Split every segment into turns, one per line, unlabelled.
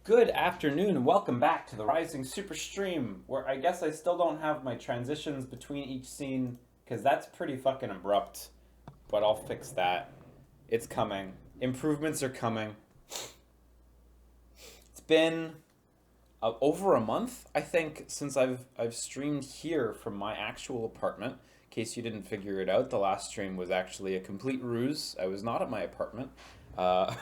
Good afternoon and welcome back to the Rising Super Stream, where I guess I still don't have my transitions between each scene, because that's pretty fucking abrupt, but I'll fix that. It's coming. Improvements are coming. It's been over a month, I think, since I've streamed here from my actual apartment. In case you didn't figure it out, the last stream was actually a complete ruse. I was not at my apartment, uh,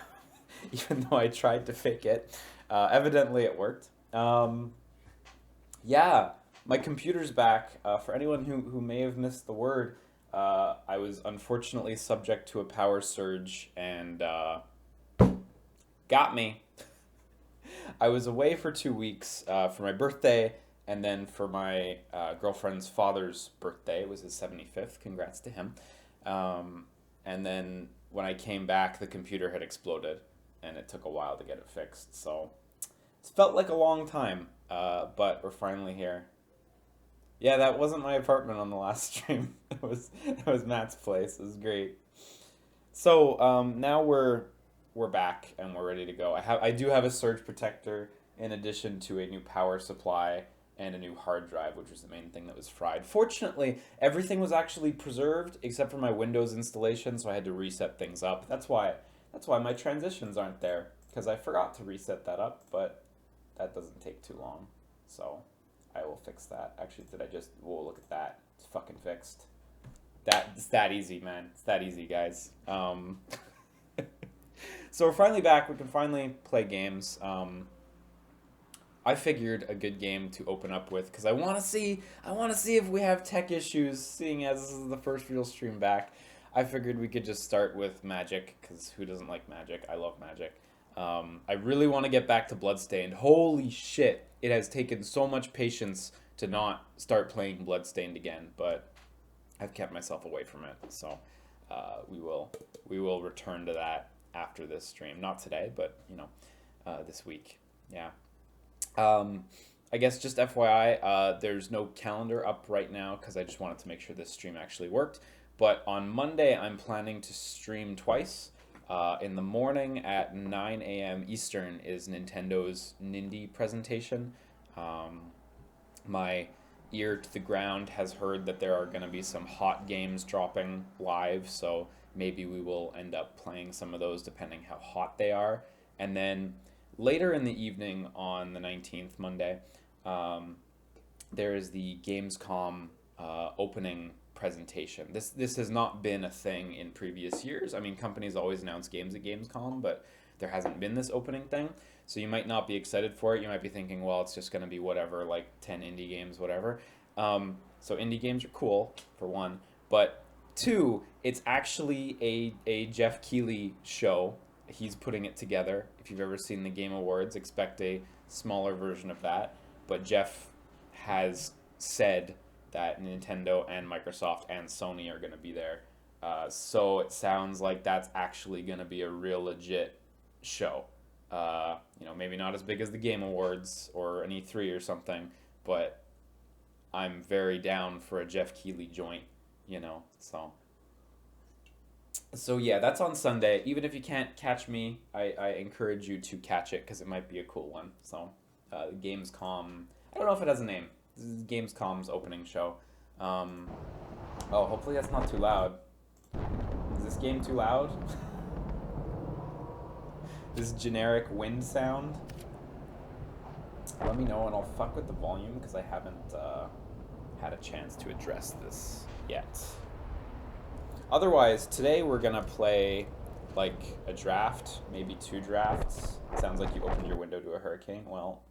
even though I tried to fake it. Evidently, it worked. Yeah, my computer's back. For anyone who may have missed the word, I was unfortunately subject to a power surge and got me. I was away for 2 weeks for my birthday, and then for my girlfriend's father's birthday. It was his 75th. Congrats to him. And then when I came back, the computer had exploded, and it took a while to get it fixed. So it felt like a long time, but we're finally here. Yeah, that wasn't my apartment on the last stream. It was Matt's place. It was great. So now we're back and we're ready to go. I do have a surge protector in addition to a new power supply and a new hard drive, which was the main thing that was fried. Fortunately, everything was actually preserved except for my Windows installation, so I had to reset things up. That's why my transitions aren't there, because I forgot to reset that up, but that doesn't take too long. So I will fix that. Actually, did I just whoa, look at that. It's fucking fixed. It's that easy, man. It's that easy, guys. So we're finally back. We can finally play games. I figured a good game to open up with because I want to see if we have tech issues. Seeing as this is the first real stream back, I figured we could just start with Magic because who doesn't like Magic? I love Magic. I really want to get back to Bloodstained. Holy shit! It has taken so much patience to not start playing Bloodstained again, but I've kept myself away from it. So we will return to that after this stream. Not today, but this week. Yeah. I guess just FYI, there's no calendar up right now because I just wanted to make sure this stream actually worked. But on Monday, I'm planning to stream twice. In the morning at 9 a.m. Eastern is Nintendo's Nindy presentation. My ear to the ground has heard that there are going to be some hot games dropping live, so maybe we will end up playing some of those depending how hot they are. And then later in the evening on the 19th, Monday, there is the Gamescom opening presentation. This has not been a thing in previous years. I mean, companies always announce games at Gamescom, but there hasn't been this opening thing. So you might not be excited for it. You might be thinking, well, it's just going to be whatever, like 10 indie games, whatever. So indie games are cool, for one. But two, it's actually a Jeff Keighley show. He's putting it together. If you've ever seen the Game Awards, expect a smaller version of that. But Jeff has said that Nintendo and Microsoft and Sony are going to be there. So it sounds like that's actually going to be a real legit show. Maybe not as big as the Game Awards or an E3 or something, but I'm very down for a Jeff Keighley joint, So yeah, that's on Sunday. Even if you can't catch me, I encourage you to catch it because it might be a cool one. So Gamescom, I don't know if it has a name. This is Gamescom's opening show. Hopefully that's not too loud. Is this game too loud? This generic wind sound? Let me know and I'll fuck with the volume because I haven't had a chance to address this yet. Otherwise, today we're gonna play like a draft, maybe 2 drafts. It sounds like you opened your window to a hurricane. Well,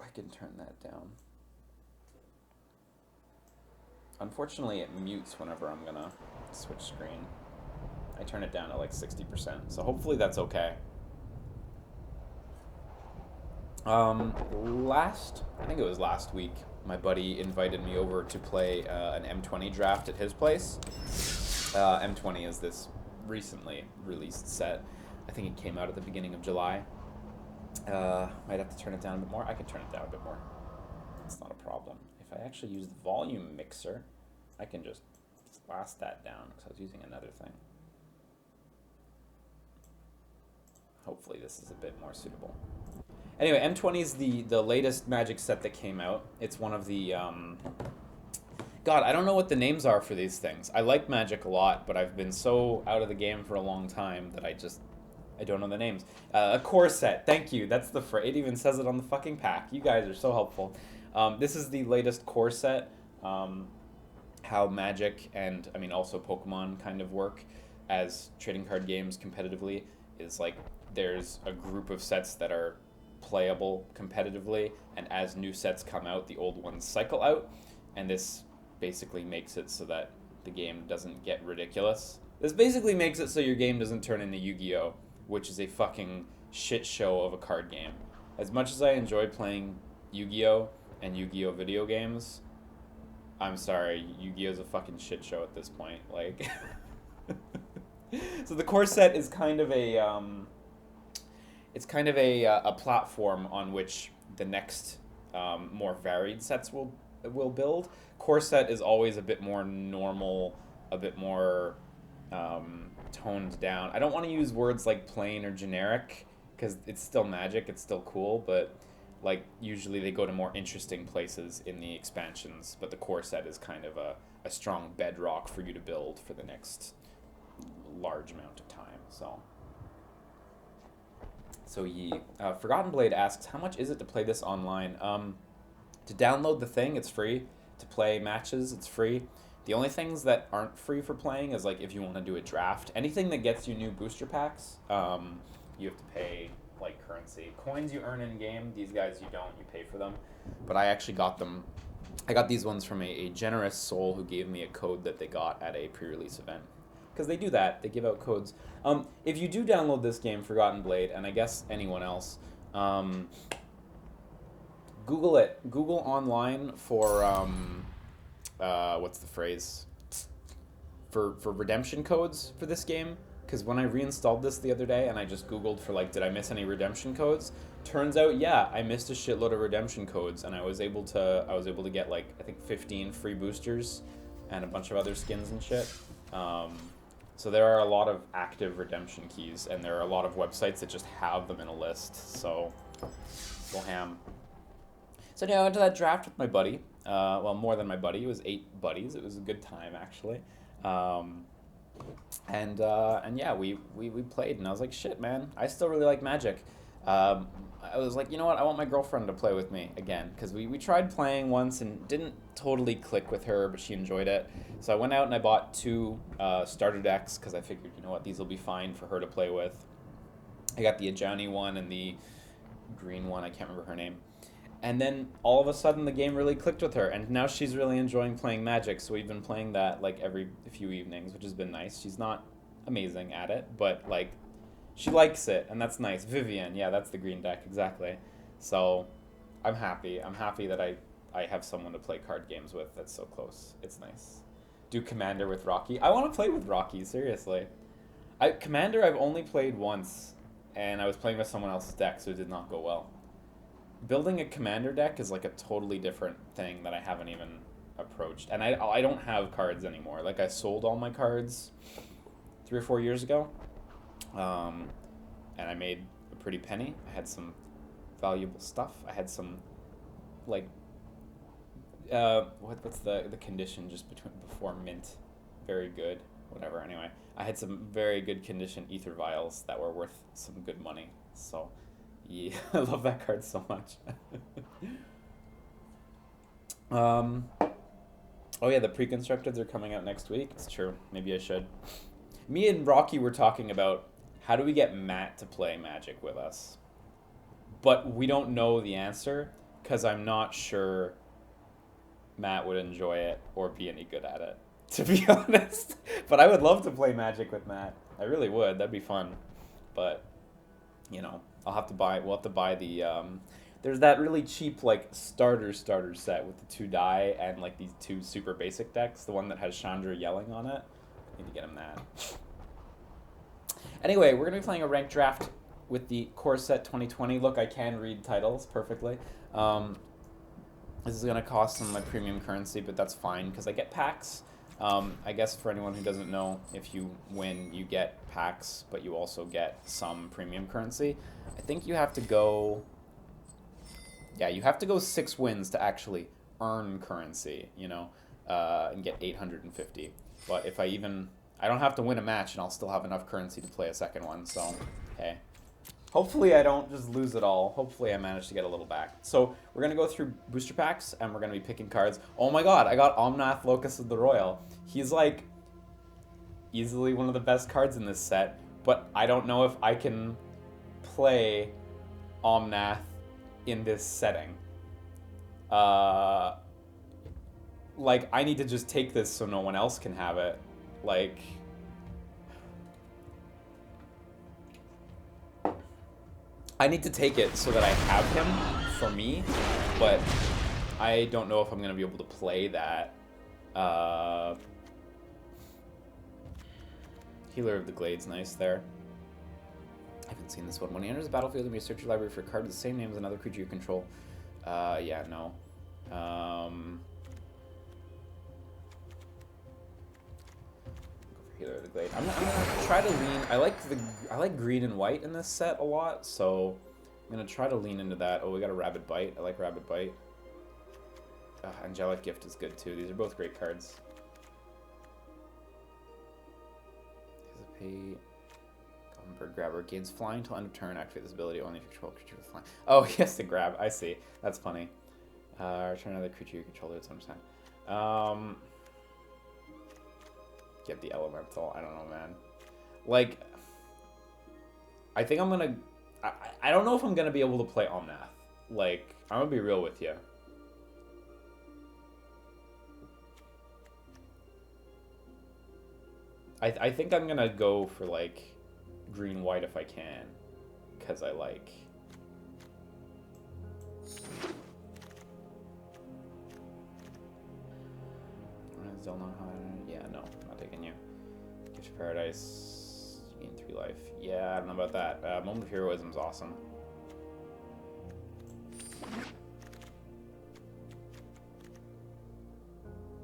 I can turn that down. Unfortunately, it mutes whenever I'm gonna switch screen. I turn it down to like 60%, so hopefully that's okay. I think it was last week, my buddy invited me over to play an M20 draft at his place. M20 is this recently released set. I think it came out at the beginning of July. Might have to turn it down a bit more. I can turn it down a bit more. It's not a problem. If I actually use the volume mixer, I can just blast that down because I was using another thing. hopefully this is a bit more suitable. Anyway, M20 is the latest Magic set that came out. It's one of the God, I don't know what the names are for these things. I like Magic a lot, but I've been so out of the game for a long time that I don't know the names. A core set, thank you. That's the phrase. It even says it on the fucking pack. You guys are so helpful. This is the latest core set. How Magic and, I mean, also Pokemon kind of work as trading card games competitively is like there's a group of sets that are playable competitively, and as new sets come out, the old ones cycle out, and this basically makes it so that the game doesn't get ridiculous. This basically makes it so your game doesn't turn into Yu-Gi-Oh!, which is a fucking shit show of a card game. As much as I enjoy playing Yu-Gi-Oh! And Yu-Gi-Oh! Video games, I'm sorry, Yu-Gi-Oh! Is a fucking shit show at this point. Like, so the core set is kind of a a platform on which the next more varied sets will build. Core set is always a bit more normal, a bit more toned down. I don't want to use words like plain or generic because it's still Magic, it's still cool, but like usually they go to more interesting places in the expansions, but the core set is kind of a strong bedrock for you to build for the next large amount of time. So Forgotten Blade asks, how much is it to play this online? To download the thing, it's free. To play matches, it's free. The only things that aren't free for playing is like if you want to do a draft. Anything that gets you new booster packs, you have to pay like currency. Coins you earn in game, these guys you don't, you pay for them. But I actually got them. I got these ones from a generous soul who gave me a code that they got at a pre-release event. Because they do that, they give out codes. If you do download this game, Forgotten Blade, and I guess anyone else, Google it. Google online for what's the phrase? For redemption codes for this game. Because when I reinstalled this the other day and I just Googled for like, did I miss any redemption codes? Turns out, yeah, I missed a shitload of redemption codes, and I was able to get like I think 15 free boosters and a bunch of other skins and shit. So there are a lot of active redemption keys, and there are a lot of websites that just have them in a list. So go ham. So yeah, I went to that draft with my buddy. Well, more than my buddy. It was 8 buddies. It was a good time, actually. And yeah, we played, and I was like, shit, man, I still really like Magic. I was like, you know what, I want my girlfriend to play with me again, because we tried playing once and didn't totally click with her, but she enjoyed it. So I went out and I bought 2 starter decks, because I figured, you know what, these will be fine for her to play with. I got the Ajani one and the green one, I can't remember her name. And then all of a sudden the game really clicked with her, and now she's really enjoying playing Magic, so we've been playing that like every few evenings, which has been nice. She's not amazing at it, but like she likes it, and that's nice. Vivian, yeah, that's the green deck, exactly. So I'm happy. I'm happy that I have someone to play card games with that's so close. It's nice. Do Commander with Rocky. I want to play with Rocky, seriously. Commander I've only played once, and I was playing with someone else's deck, so it did not go well. Building a Commander deck is like a totally different thing that I haven't even approached. And I don't have cards anymore. Like, I sold all my cards 3 or 4 years ago. And I made a pretty penny. I had some valuable stuff. I had some, like, what's the condition just before mint? Very good. Whatever, anyway. I had some very good condition Ether Vials that were worth some good money. So yeah, I love that card so much. Oh yeah, the pre-constructeds are coming out next week. It's true. Maybe I should. Me and Rocky were talking about how do we get Matt to play Magic with us. But we don't know the answer because I'm not sure Matt would enjoy it or be any good at it, to be honest. But I would love to play Magic with Matt. I really would. That'd be fun. But, you know, we'll have to buy the, there's that really cheap, like, starter set with the 2 die and, like, these 2 super basic decks. The one that has Chandra yelling on it. I need to get him that. Anyway, we're going to be playing a ranked draft with the Core Set 2020. Look, I can read titles perfectly. This is going to cost some of my premium currency, but that's fine, because I get packs. I guess for anyone who doesn't know, if you win, you get packs, but you also get some premium currency. I think you have to go... Yeah, you have to go 6 wins to actually earn currency, you know, and get 850. But if I don't have to win a match, and I'll still have enough currency to play a second one, so, hey. Hopefully I don't just lose it all. Hopefully I manage to get a little back. So we're going to go through booster packs, and we're going to be picking cards. Oh my god, I got Omnath Locus of the Royal. He's like easily one of the best cards in this set, but I don't know if I can play Omnath in this setting. Like, I need to just take this so no one else can have it. Like... I need to take it so that I have him for me, but I don't know if I'm going to be able to play that. Healer of the Glade's nice there. I haven't seen this one. When he enters the battlefield, you may search your library for a card with the same name as another creature you control. Yeah, no. Healer of the Glade. I'm gonna try to lean. I like green and white in this set a lot, so I'm gonna try to lean into that. Oh, we got a Rabid Bite. I like Rabid Bite. Angelic Gift is good too. These are both great cards. Goblin Bird Grabber gains flying until end of turn. Activate this ability only if you control a creature with flying. Oh, he has to grab. I see. That's funny. Return another creature you control to its own time. Get the elemental. I don't know, man. Like, I think I'm gonna... I don't know if I'm gonna be able to play Omnath. Like, I'm gonna be real with you. I think I'm gonna go for, like, green-white if I can. Because I like... Yeah, no, I'm not taking you. Gift of Paradise, gain 3 life. Yeah, I don't know about that. Moment of Heroism is awesome.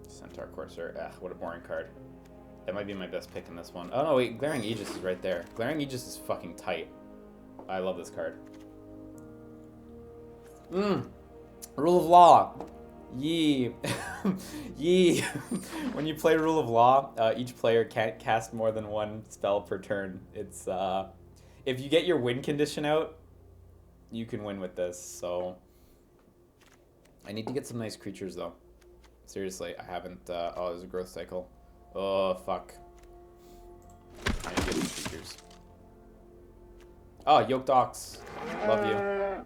Centaur Courser. What a boring card. That might be my best pick in this one. Oh no, wait, Glaring Aegis is right there. Glaring Aegis is fucking tight. I love this card. Rule of Law. Yee. Yee. When you play Rule of Law, each player can't cast more than 1 spell per turn. It's, if you get your win condition out, you can win with this, so... I need to get some nice creatures, though. Seriously, I haven't, oh, there's a growth cycle. Oh, fuck. I need to get these creatures. Oh, Yoked Ox. Love you.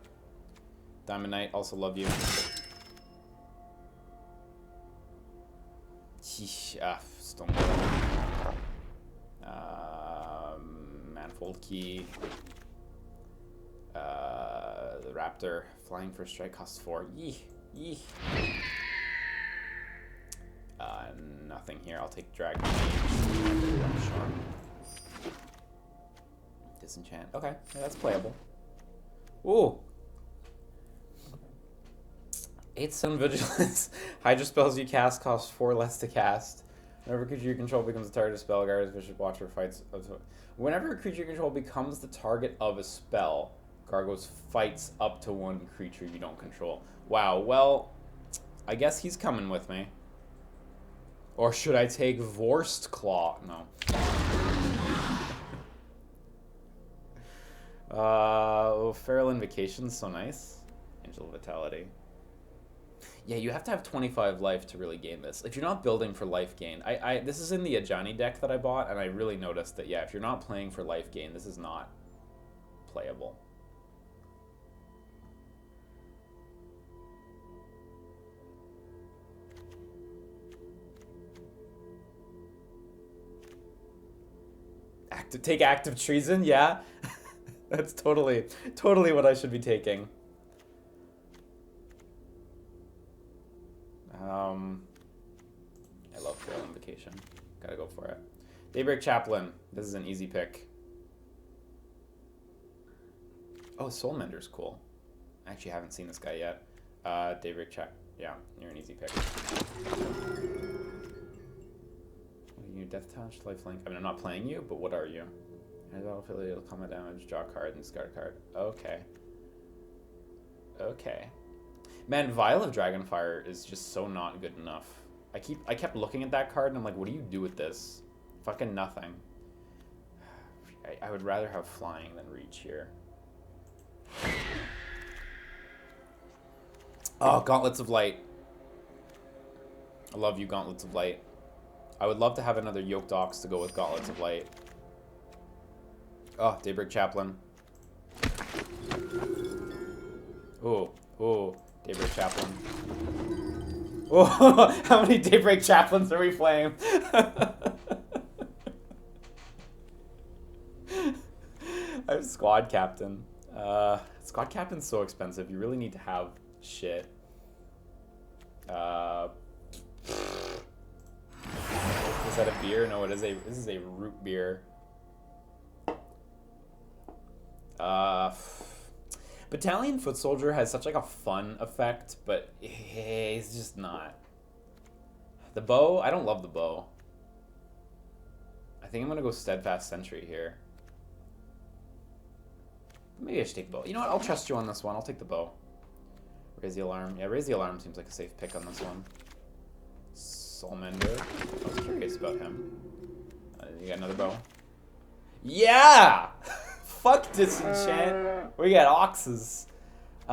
Diamond Knight, also love you. Still Manifold Key. The Raptor. Flying for a strike costs 4. Yee. Yee. Nothing here. I'll take Dragon Mage. Disenchant. Okay, yeah, that's playable. Ooh. 8-7 Vigilance. Hydra spells you cast cost 4 less to cast. Whenever a creature you control becomes the target of a spell, Gargoyle's Bishop Watcher fights... Whenever a creature you control becomes the target of a spell, Gargoyles fights up to 1 creature you don't control. Wow, well, I guess he's coming with me. Or should I take Vorst Claw? No. Feral Invocation's so nice. Angel of Vitality. Yeah, you have to have 25 life to really gain this. If you're not building for life gain, this is in the Ajani deck that I bought, and I really noticed that, yeah, if you're not playing for life gain, this is not playable. Take active treason, yeah. That's totally what I should be taking. I love Feral Invocation. Gotta go for it. Daybreak Chaplain. This is an easy pick. Oh, Soulmender's cool. I actually haven't seen this guy yet. Daybreak Chap. Yeah, you're an easy pick. Death Touch, Lifelink. I mean, I'm not playing you, but what are you? And battlefield, it'll combat damage, draw a card, and discard a card. Okay. Okay. Man, Vial of Dragonfire is just so not good enough. I kept looking at that card, and I'm like, what do you do with this? Fucking nothing. I would rather have Flying than Reach here. Oh, Gauntlets of Light. I love you, Gauntlets of Light. I would love to have another Yoked Ox to go with Gauntlets of Light. Oh, Daybreak Chaplain. Oh, Daybreak Chaplain. Oh, how many Daybreak Chaplains are we playing? I'm Squad Captain. Squad Captain's so expensive. You really need to have shit. Is that a beer? No, this is a root beer. Battalion Foot Soldier has such like a fun effect, but it's just not. The bow, I don't love the bow. I think I'm gonna go Steadfast Sentry here. Maybe I should take the bow. You know what? I'll trust you on this one. I'll take the bow. Raise the Alarm. Yeah, Raise the Alarm seems like a safe pick on this one. Soulmender. I was curious about him. You got another bow? Yeah! Fuck Disenchant. We got Oxes. It's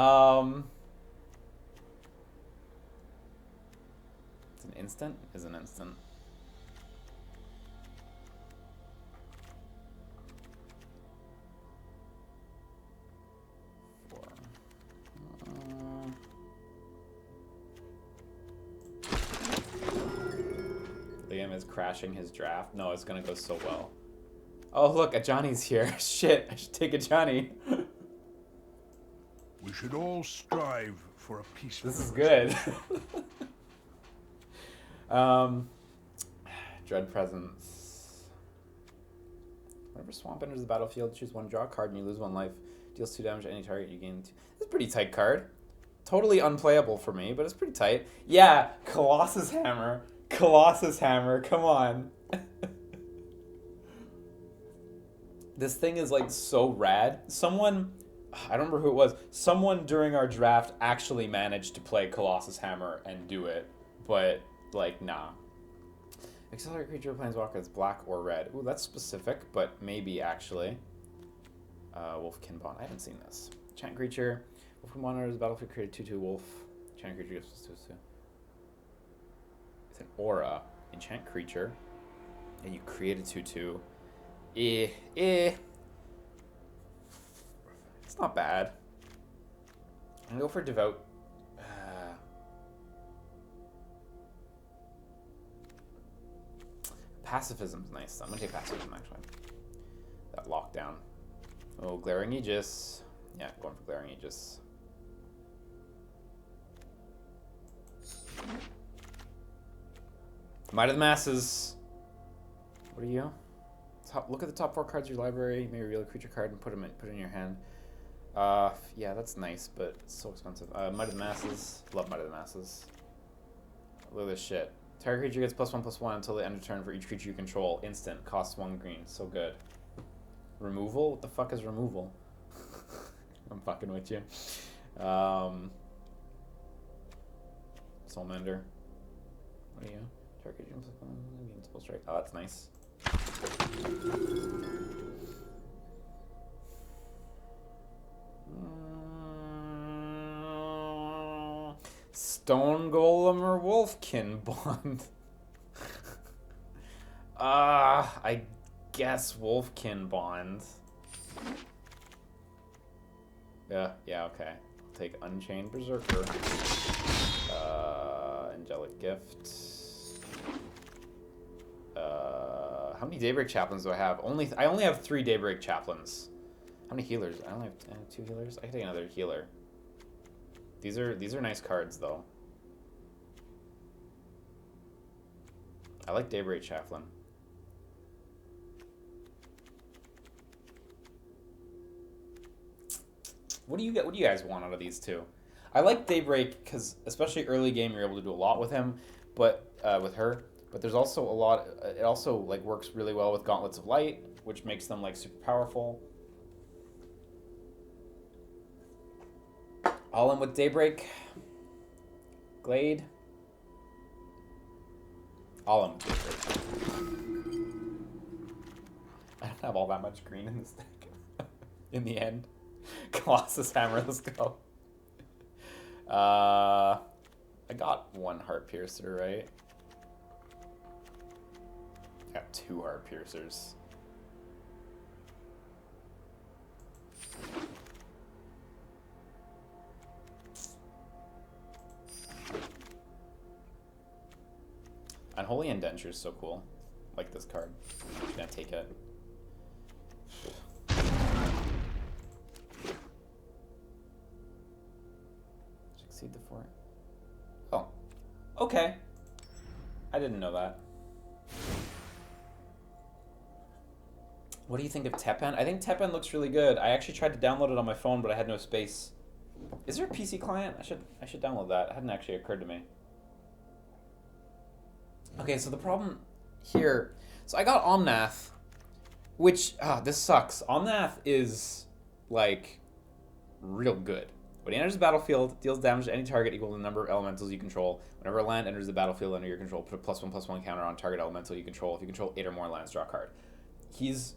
an instant? Is an instant. Liam is crashing his draft. No, it's gonna go so well. Oh, look, a Johnny's here. Shit, I should take a Johnny.
We should all strive for a peaceful.
This is good. Dread Presence. Whenever Swamp enters the battlefield, choose one, draw a card, and you lose 1 life. Deals 2 damage to any target, you gain 2. This is a pretty tight card. Totally unplayable for me, but it's pretty tight. Yeah, Colossus Hammer. Colossus Hammer, come on. This thing is like so rad. Someone, I don't remember who it was, someone during our draft actually managed to play Colossus Hammer and do it, but like, nah. Accelerate creature planeswalker that's black or red. Ooh, that's specific, but maybe actually. Wolfkin Bond, I haven't seen this. Enchant creature, Wolfkin Bond enters the battlefield, create a 2/2 wolf. Enchant creature gives us 2/2. It's an aura. Enchant creature, and you create a 2/2. It's not bad. I'm gonna go for Devout. Pacifism's nice. I'm gonna take Pacifism actually. That lockdown. Oh, Glaring Aegis. Yeah, going for Glaring Aegis. Might of the Masses. What are you? Look at the top 4 cards of your library. Maybe reveal a creature card and put it in your hand. Yeah, that's nice, but it's so expensive. Might of the Masses. Love Might of the Masses. Look at this shit. Target creature gets +1/+1 until the end of turn for each creature you control. Instant. Costs 1 green. So good. Removal? What the fuck is removal? I'm fucking with you. Soulmender. What are you? Target creature +1/+1. Invincible Strike. Oh, that's nice. Stone Golem or Wolfkin Bond? I guess Wolfkin Bond. Yeah, okay. I'll take Unchained Berserker. Angelic Gift. How many Daybreak Chaplains do I have? I only have 3 Daybreak Chaplains. How many healers? I only have 2 healers. I can take another healer. These are nice cards though. I like Daybreak Chaplain. What do you guys want out of these two? I like Daybreak because especially early game you're able to do a lot with him, but with her. But there's also a lot. It also like works really well with Gauntlets of Light, which makes them like super powerful. All in with Daybreak, Glade. All in with Daybreak. I don't have all that much green in this deck. In the end, Colossus Hammer. Let's go. I got one Heart Piercer, right? I got 2 Heart Piercers. Unholy Indenture is so cool. Like this card. I'm just gonna take it. Succeed the 4. Oh. Okay. I didn't know that. What do you think of Tepen? I think Tepen looks really good. I actually tried to download it on my phone, but I had no space. Is there a PC client? I should download that. It hadn't actually occurred to me. Okay, so the problem here... So I got Omnath, which... this sucks. Omnath is, like, real good. When he enters the battlefield, deals damage to any target equal to the number of elementals you control. Whenever a land enters the battlefield under your control, put a +1/+1 counter on target elemental you control. If you control 8 or more lands, draw a card. He's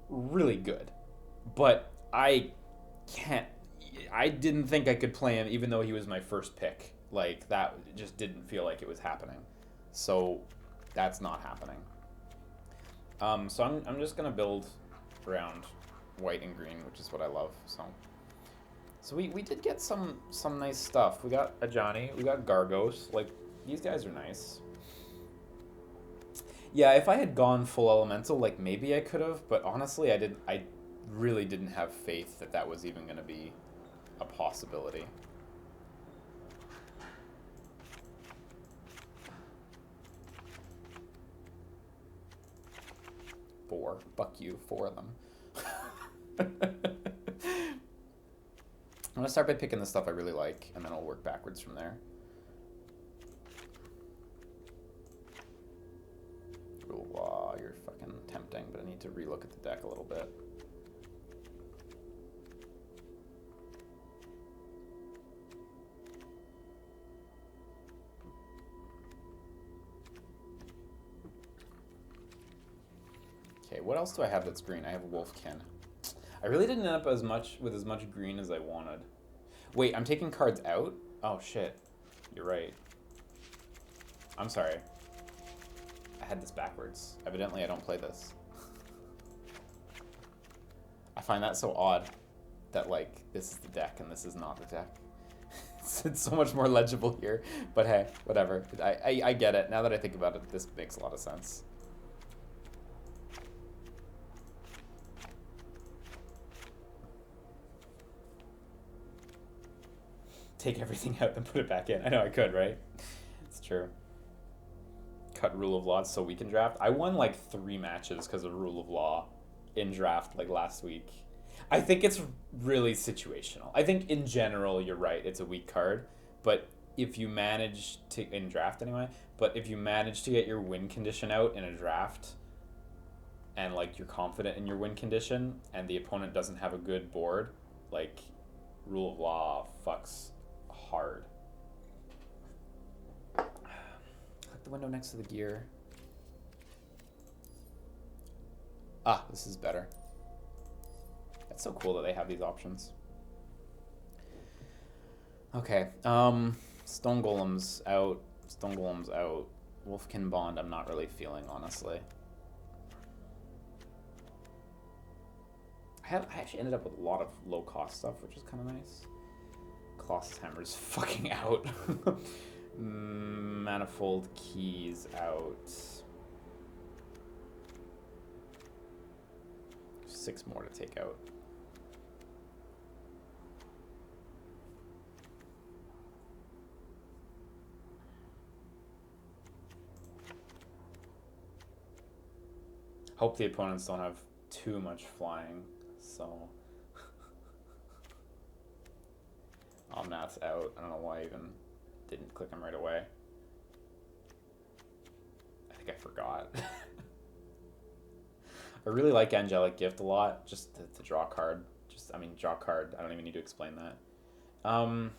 really good. But I can't... I didn't think I could play him even though he was my first pick. Like, that just didn't feel like it was happening. So that's not happening. So I'm just gonna build around white and green, which is what I love. So we did get some nice stuff. We got Ajani, we got Gargos. Like, these guys are nice. Yeah, if I had gone full elemental, like maybe I could have, but honestly I really didn't have faith that that was even gonna be a possibility. Fuck you, 4 of them. I'm gonna start by picking the stuff I really like, and then I'll work backwards from there. Rule of Law, you're fucking tempting, but I need to relook at the deck a little bit. Okay, what else do I have that's green? I have Wolfkin. I really didn't end up with as much green as I wanted. Wait, I'm taking cards out? Oh shit. You're right. I'm sorry. I had this backwards. Evidently I don't play this. I find that so odd that like this is the deck and this is not the deck. It's so much more legible here. But hey, whatever. I get it. Now that I think about it, this makes a lot of sense. Take everything out and put it back in. I know I could, right? It's true. Cut Rule of Law so we can draft. I won like 3 matches because of Rule of Law in draft like last week. I think it's really situational. I think in general you're right. It's a weak card, but if you manage to in draft anyway, but if you manage to get your win condition out in a draft and like you're confident in your win condition and the opponent doesn't have a good board, like Rule of Law fucks hard. Click the window next to the gear. Ah, this is better. It's so cool that they have these options. Okay, Stone Golem's out. Stone Golem's out. Wolfkin Bond I'm not really feeling, honestly. I actually ended up with a lot of low-cost stuff, which is kind of nice. Colossus Hammer's fucking out. Manifold Keys out. 6 more to take out. Hope the opponents don't have too much flying, so... Omnath's out. I don't know why I even didn't click him right away. I think I forgot. I really like Angelic Gift a lot, just to draw a card. I mean, draw a card. I don't even need to explain that. I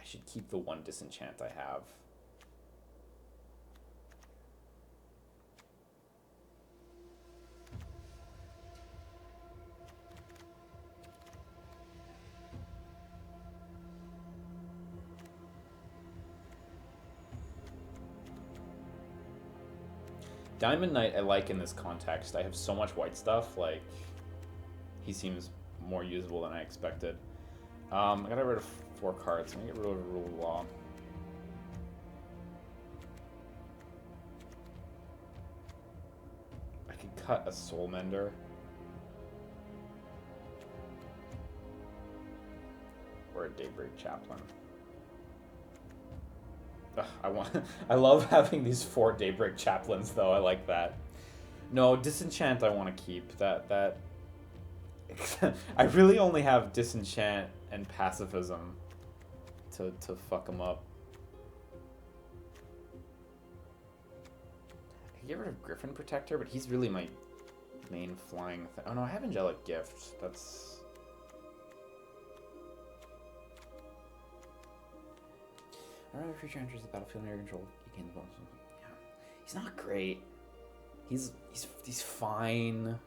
should keep the one disenchant I have. Diamond Knight I like in this context. I have so much white stuff, like, he seems more usable than I expected. I got rid of 4 cards. I'm gonna get rid of Rule of Law. I could cut a Soul Mender. Or a Daybreak Chaplain. Ugh, I love having these 4 Daybreak Chaplains, though. I like that. No, Disenchant I want to keep. That I really only have Disenchant and Pacifism to fuck them up. I can get rid of Griffin Protector, but he's really my main flying thing. Oh no, I have Angelic Gift. That's... Whenever a creature enters the battlefield under your control, you gain the bonus. Yeah. He's not great. He's fine.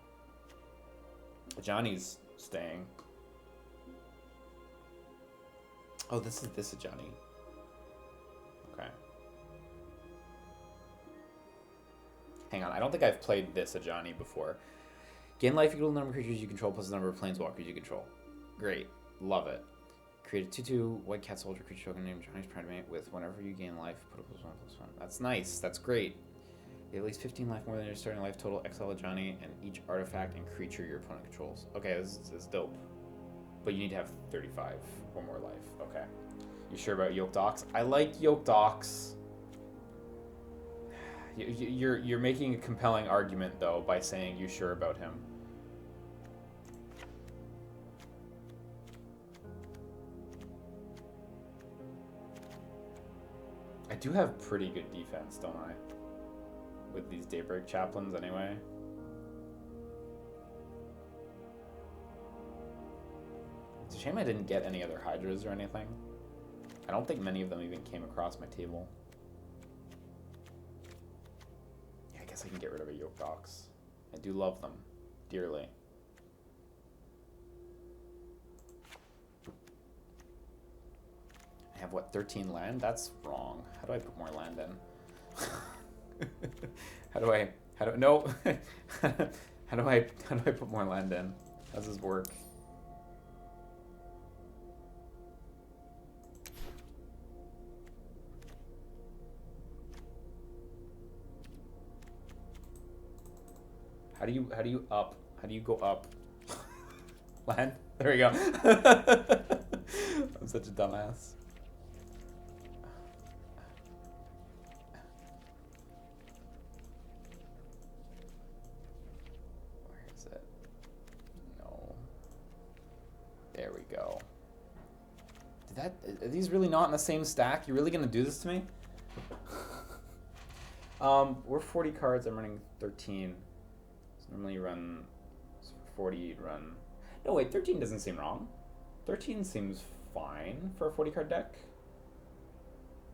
Johnny's staying. Oh, this is Johnny. Okay. Hang on, I don't think I've played this Ajani before. Gain life equal to the number of creatures you control plus the number of planeswalkers you control. Great. Love it. Create a 2/2 white cat soldier creature token named Johnny's Primate with whenever you gain life, put a +1/+1. That's nice. That's great. You have at least 15 life more than your starting life total. Exile a Johnny and each artifact and creature your opponent controls. Okay, this is dope. But you need to have 35 or more life. Okay. You sure about Yoked Ox? I like Yoked Ox. You're making a compelling argument though by saying you sure about him. I do have pretty good defense, don't I? With these Daybreak Chaplains anyway. It's a shame I didn't get any other Hydras or anything. I don't think many of them even came across my table. Yeah, I guess I can get rid of a Yoked Ox. I do love them dearly. I have, what, 13 land? That's wrong. How do I put more land in? No. How do I put more land in? How does this work? How do you go up? Land? There we go. I'm such a dumbass. Where is it? No. There we go. Are these really not in the same stack? You're really gonna do this to me? We're 40 cards, I'm running 13. Normally you run 40, you'd run... No, wait, 13 doesn't seem wrong. 13 seems fine for a 40 card deck.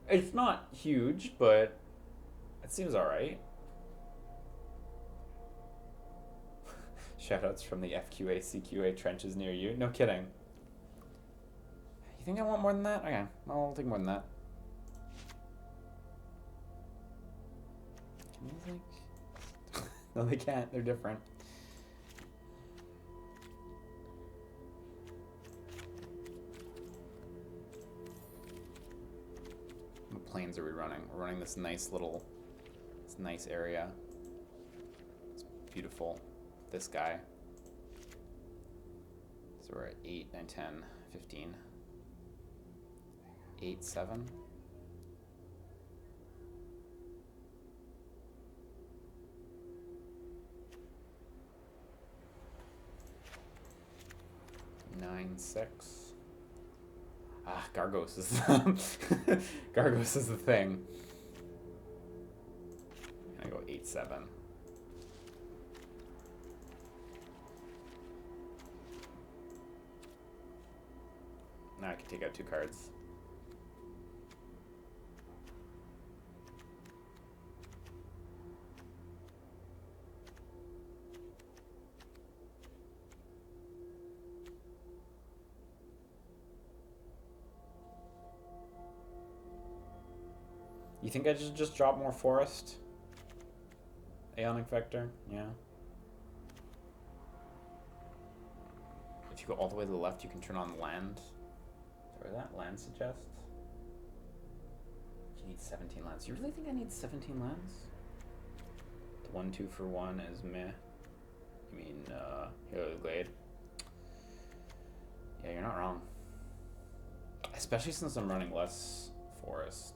It's not huge, but it seems alright. Shoutouts from the FQA, CQA trenches near you. No kidding. You think I want more than that? Okay, I'll take more than that. Can these, like... No, they can't. They're different. What planes are we running? We're running this nice area. It's beautiful. This guy. So we're at 8, 9, 10, 15. 8, 7. Nine, 6. Ah, Gargos is Gargos is the thing. 7. Now I can take out 2 cards. You think I should just drop more forest? Aeonic Vector? Yeah. If you go all the way to the left, you can turn on land. Or that land suggests. You need 17 lands. You really think I need 17 lands? The 1/2 for 1 is meh. You mean, Halo of the Glade? Yeah, you're not wrong. Especially since I'm running less forest.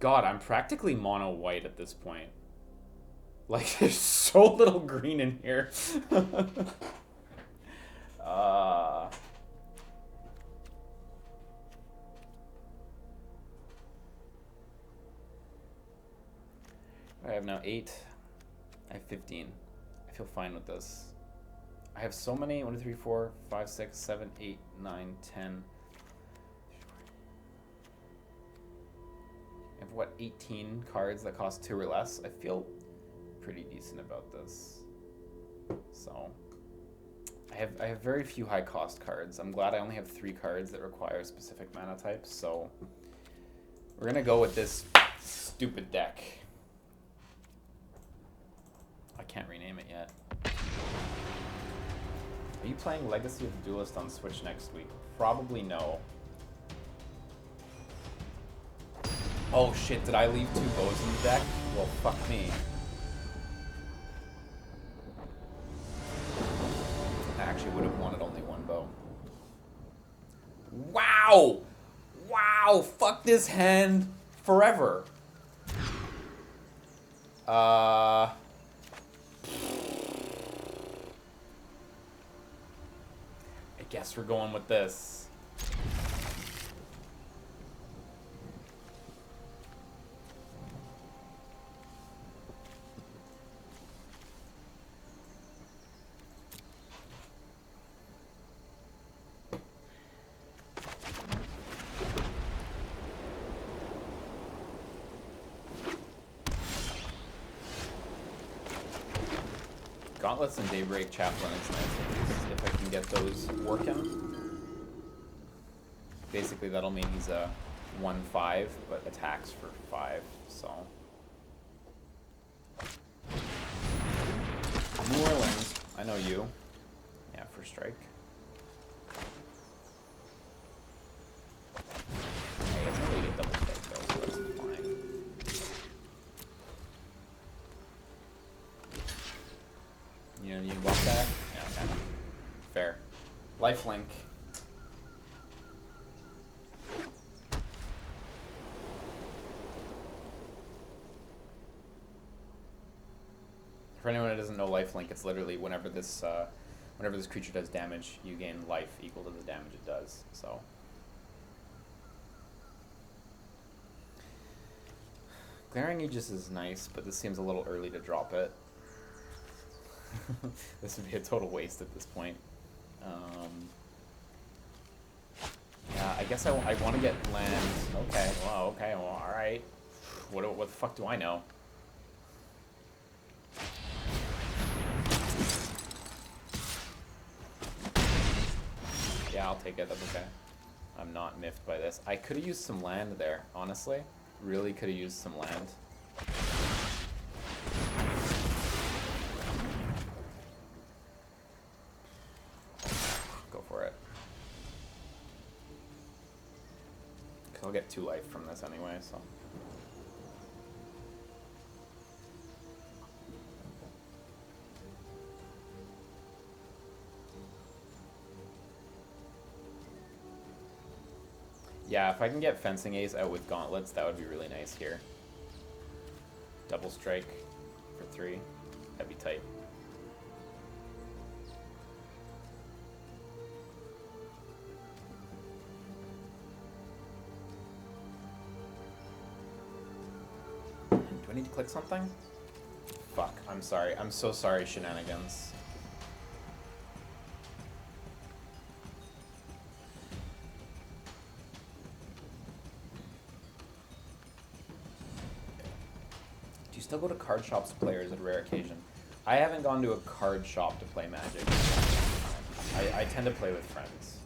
God, I'm practically mono white at this point. Like, there's so little green in here. I have now 8. I have 15. I feel fine with this. I have so many. 1, 2, 3, 4, 5, 6, 7, 8, 9, 10. I have what, 18 cards that cost 2 or less? I feel pretty decent about this. So I have very few high cost cards. I'm glad I only have 3 cards that require specific mana types, so we're gonna go with this stupid deck. I can't rename it yet. Are you playing Legacy of the Duelist on Switch next week? Probably no. Oh shit, did I leave 2 bows in the deck? Well, fuck me. I actually would have wanted only 1 bow. Wow! Wow! Fuck this hand forever. I guess we're going with this. Gauntlets and Daybreak Chaplain is nice, if I can get those working. Basically, that'll mean he's a 1/5, but attacks for 5, so. New Orleans, I know you. Yeah, for strike. Hey, it's really a double strike though, so that's fine. You know, you walk back? Yeah, okay. Fair. Lifelink. For anyone who doesn't know lifelink, it's literally whenever this creature does damage, you gain life equal to the damage it does. So. Glaring Aegis is nice, but this seems a little early to drop it. This would be a total waste at this point. Yeah, I guess I want to get land. Okay, well, okay, well, all right. What the fuck do I know? Yeah, I'll take it. That's okay. I'm not miffed by this. I could have used some land there, honestly. Really could have used some land. Go for it. I'll get 2 life from this anyway, so. Yeah, if I can get Fencing Ace out with Gauntlets, that would be really nice here. Double Strike for 3. That'd be tight. Do I need to click something? Fuck, I'm sorry. I'm so sorry, Shenanigans. Do you still go to card shops to players at a rare occasion? I haven't gone to a card shop to play Magic. I tend to play with friends.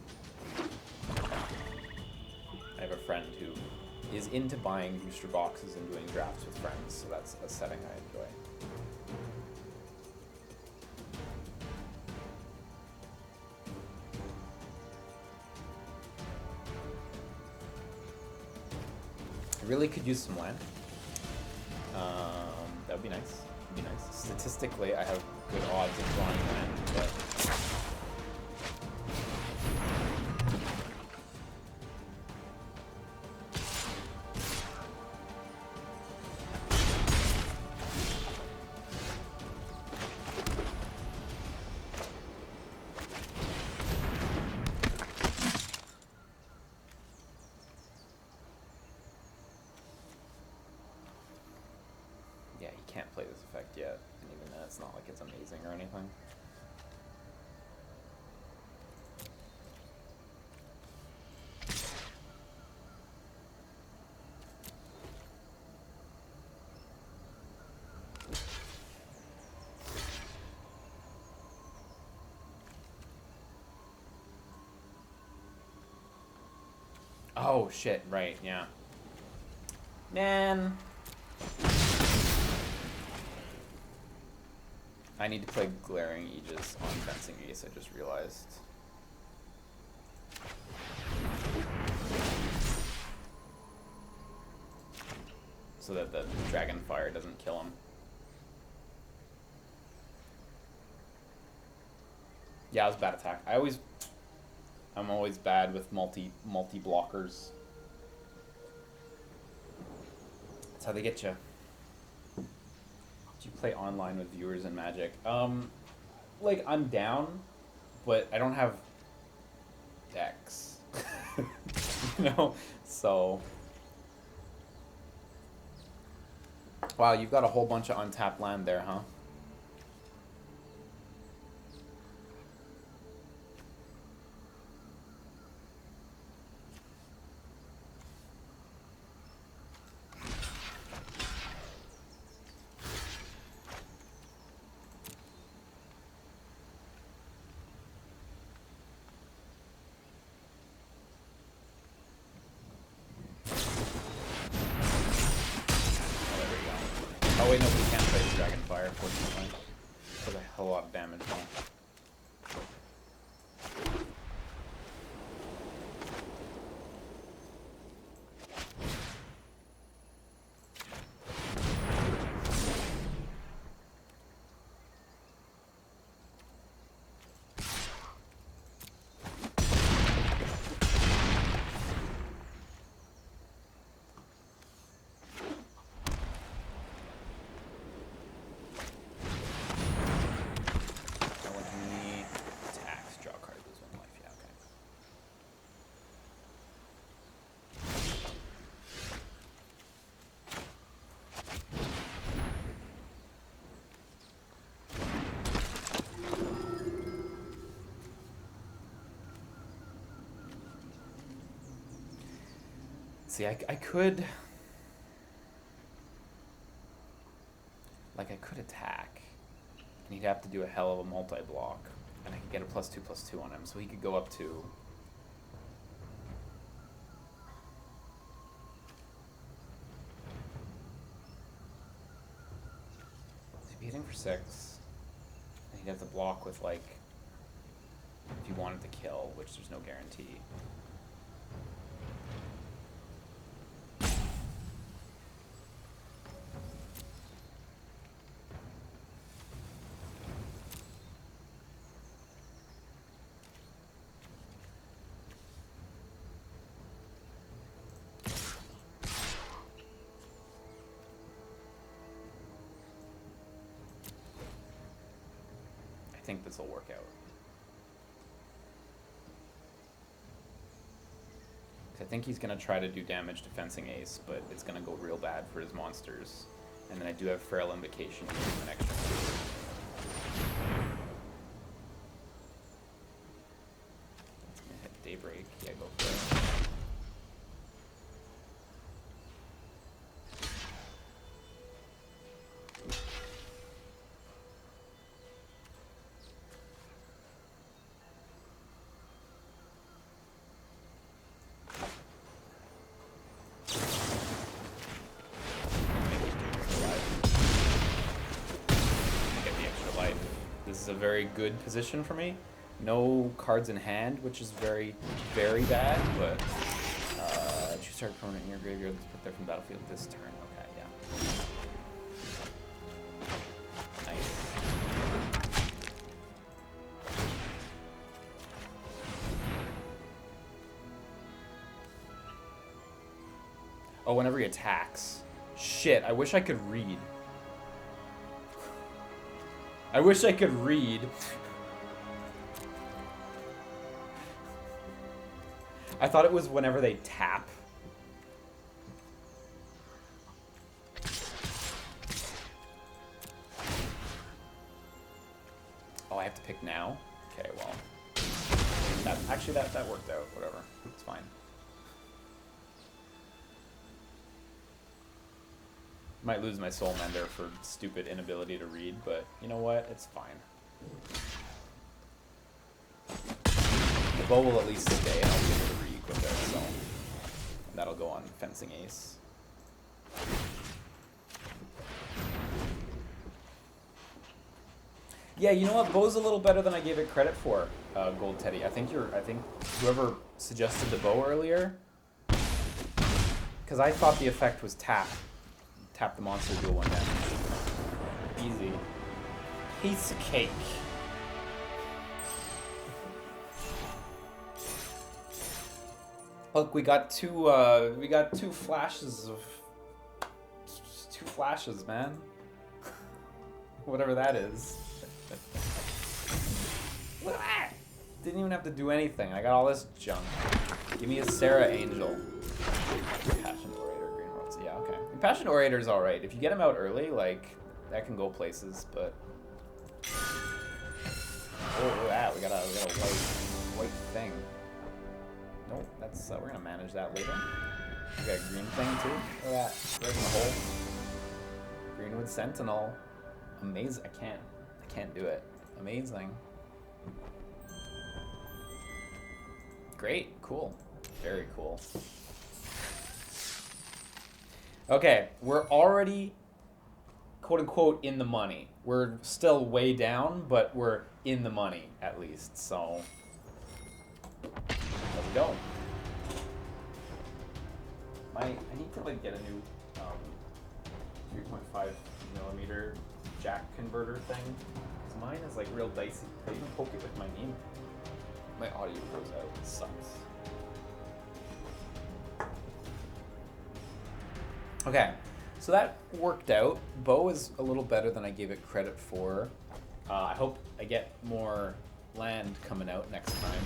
I have a friend who is into buying booster boxes and doing drafts with friends, so that's a setting I enjoy. I really could use some land. That would be nice. Would be nice. Statistically, I have good odds of drawing land, but can't play this effect yet, and even then it's not like it's amazing or anything. Oh shit, right, yeah. Man. I need to play Glaring Aegis on Fencing Ace, I just realized. So that the Dragonfire doesn't kill him. Yeah, it was a bad attack. I'm always bad with multi blockers. That's how they get you. Do you play online with viewers in Magic? Like, I'm down, but I don't have decks. You know? So. Wow, you've got a whole bunch of untapped land there, huh? Oh wait, no, we can't play the Dragonfire, fortunately. Does a hell of a lot of damage now. See, I could... Like, I could attack. And he'd have to do a hell of a multi-block. And I could get a +2/+2 on him, so he could go up to... He'd be hitting for 6. And he'd have to block with, like... If he wanted to kill, which there's no guarantee. think this will work out. I think he's going to try to do damage to Fencing Ace, but it's going to go real bad for his monsters. And then I do have Frail Invocation to give him an extra 2. Hit Daybreak. Yeah, go for it. A very good position for me. No cards in hand, which is very, very bad, but choose target opponent in your graveyard. Let's put there from battlefield this turn. Okay, yeah. Nice. Oh, whenever he attacks. Shit, I wish I could read. I wish I could read. I thought it was whenever they tap. Oh, I have to pick now? Okay, well. That worked out. Whatever. It's fine. Might lose my Soul Mender for stupid inability to read, but you know what? It's fine. The bow will at least stay, and I'll be able to re-equip it, so that'll go on Fencing Ace. Yeah, you know what? Bow's a little better than I gave it credit for, Gold Teddy. I think whoever suggested the bow earlier, because I thought the effect was tap the monster, deal 1 damage. Easy. Piece of cake. Look, we got two flashes, man. Whatever that is. Look at that! Didn't even have to do anything. I got all this junk. Give me a Sarah Angel. Passion Orator, Green Rolls. Yeah, okay. Passion Orator's alright. If you get him out early, like, that can go places, but... Oh, yeah, we got a white thing. Nope, that's, we're gonna manage that later. We got a green thing, too. Look at that. Right in the hole. Greenwood Sentinel. Amazing. I can't do it. Amazing. Great. Cool. Very cool. Okay, we're already, quote-unquote, in the money. We're still way down, but we're in the money, at least, so... Let's go. I need to, like, get a new 3.5mm jack converter thing. Because mine is, like, real dicey. I even poke it with my knee. My audio goes out. It sucks. Okay, so that worked out. Bow is a little better than I gave it credit for. I hope I get more land coming out next time.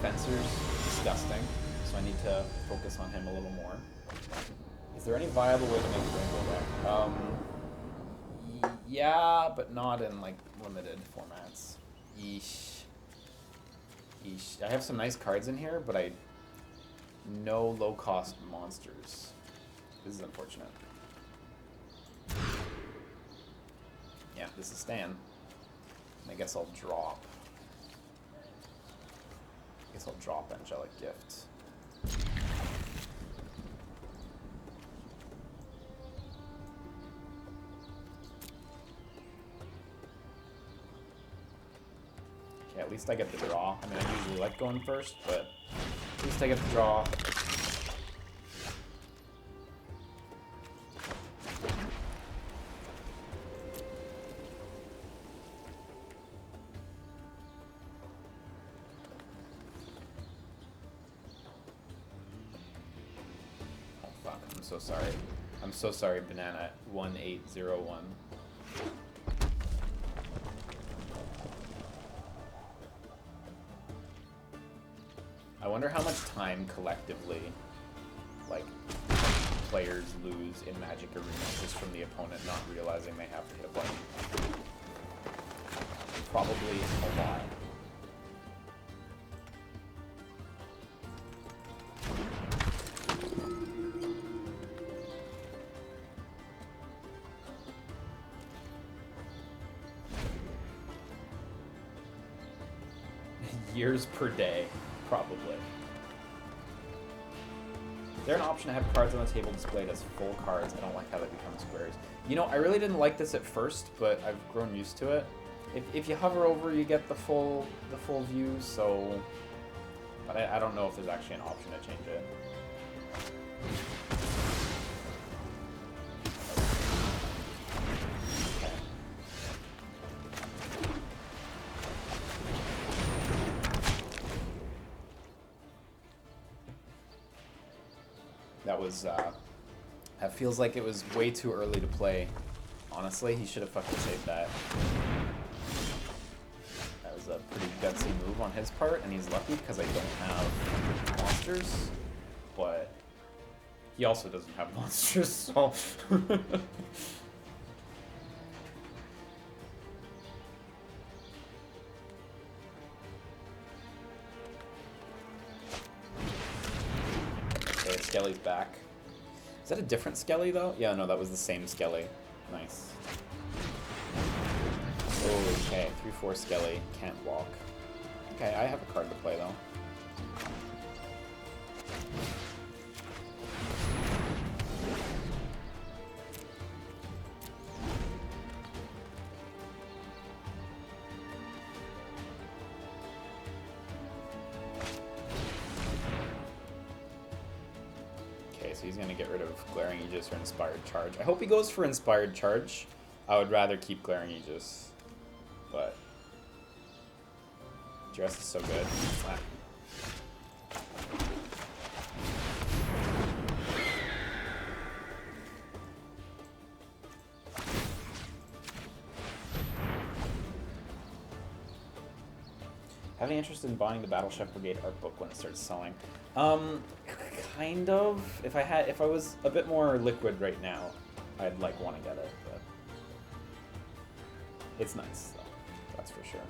Fencer's disgusting, so I need to focus on him a little more. Is there any viable way to make Rainbow deck? Yeah, but not in, like, limited formats. Yeesh. Yeesh. I have some nice cards in here, but no low-cost monsters. This is unfortunate. Yeah, this is Stan. I guess I'll drop. Angelic Gift. Okay, at least I get the draw. I mean, I usually like going first, but at least I get the draw. So sorry. I'm so sorry, Banana 1801. wonder how much time collectively, like, players lose in Magic Arena just from the opponent not realizing they have to hit a button. Probably a lot. Years per day, probably. Is there an option to have cards on the table displayed as full cards? I don't like how they become squares. You know, I really didn't like this at first, but I've grown used to it. If you hover over, you get the full view. So, but I don't know if there's actually an option to change it. That feels like it was way too early to play. Honestly, he should have fucking saved that. That was a pretty gutsy move on his part, and he's lucky because I don't have monsters. But he also doesn't have monsters, so... Okay, Skelly's back. Is that a different Skelly, though? Yeah, no, that was the same Skelly. Nice. Okay, 3/4 Skelly. Can't walk. Okay, I have a card to play, though. So he's going to get rid of Glaring Aegis or Inspired Charge. I hope he goes for Inspired Charge. I would rather keep Glaring Aegis. But... Dress is so good. Ah. Have any interest in buying the Battle Chef Brigade art book when it starts selling? Kind of. If I was a bit more liquid right now, I'd like want to get it, but it's nice though. That's for sure.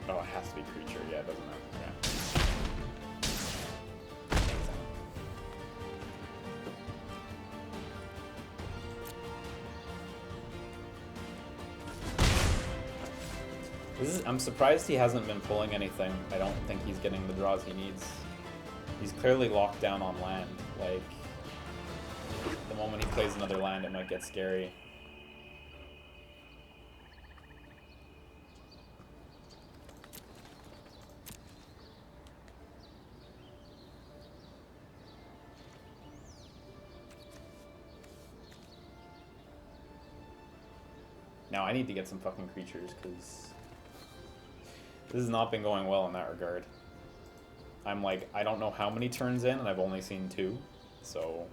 Oh, it has to be creature. Yeah, it doesn't matter. Yeah. I'm surprised he hasn't been pulling anything. I don't think he's getting the draws he needs. He's clearly locked down on land. Like, the moment he plays another land, it might get scary. Now I need to get some fucking creatures, because this has not been going well in that regard. I'm like, I don't know how many turns in, and I've only seen 2, so...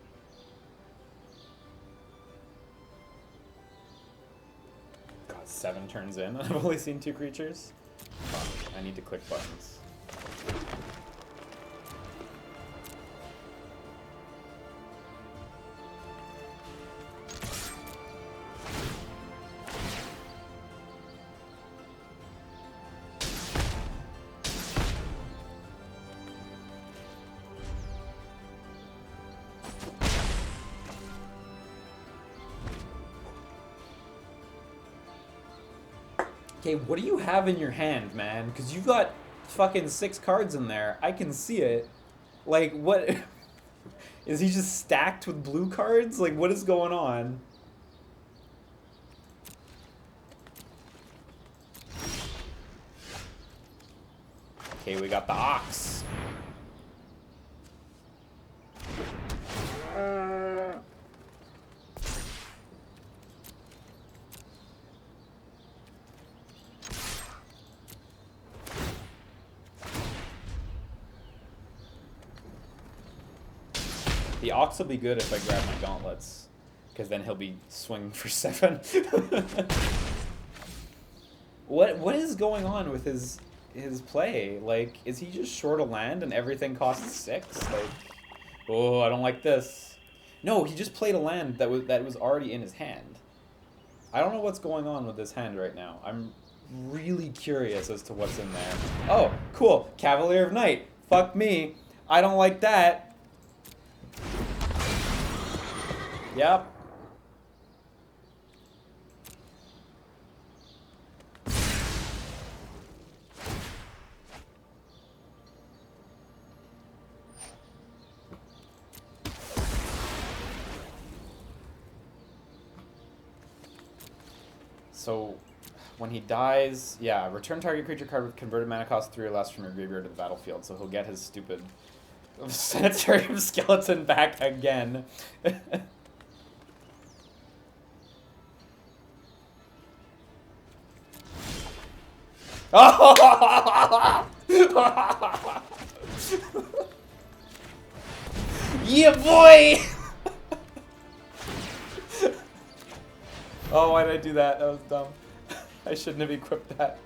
God, 7 turns in, and I've only seen 2 creatures? Fuck, I need to click buttons. Okay, what do you have in your hand, man? Because you've got fucking 6 cards in there. I can see it. Like, what? Is he just stacked with blue cards? Like, what is going on? Okay, we got the Ox. The Ox will be good if I grab my gauntlets, because then he'll be swinging for 7. What is going on with his play? Like, is he just short a land and everything costs 6? Like, oh, I don't like this. No, he just played a land that was already in his hand. I don't know what's going on with this hand right now. I'm really curious as to what's in there. Oh, cool. Cavalier of Night. Fuck me. I don't like that. Yep. So, when he dies, yeah, return target creature card with converted mana cost 3 or less from your graveyard to the battlefield. So he'll get his stupid Sanitarium Skeleton back again. Yeah, boy! Oh, why did I do that? That was dumb. I shouldn't have equipped that.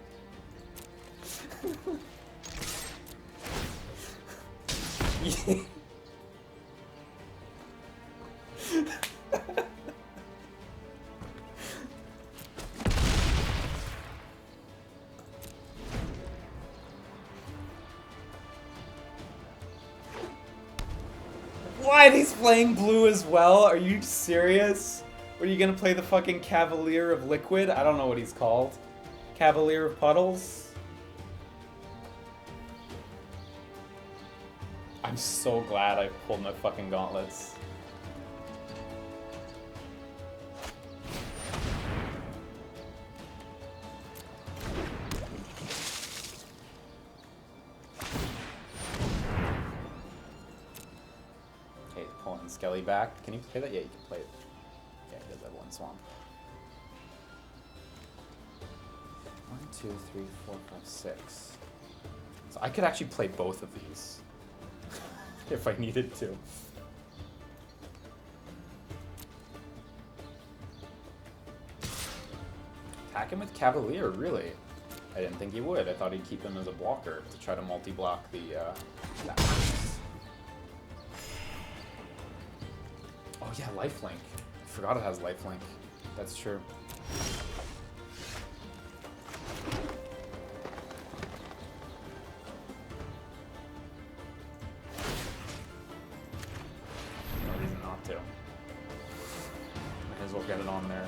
What? He's playing blue as well? Are you serious? What, are you gonna play the fucking Cavalier of Liquid? I don't know what he's called. Cavalier of Puddles? I'm so glad I pulled my fucking gauntlets. Okay, pulling Skelly back. Can you play that? Yeah, you can play it. Yeah, he does have 1 swamp. 1, 2, 3, 4, 5, 6. So I could actually play both of these. If I needed to. Attack him with Cavalier, really? I didn't think he would. I thought he'd keep him as a blocker to try to multi-block the, that. Oh yeah, lifelink. I forgot it has lifelink. That's true. No reason not to. Might as well get it on there.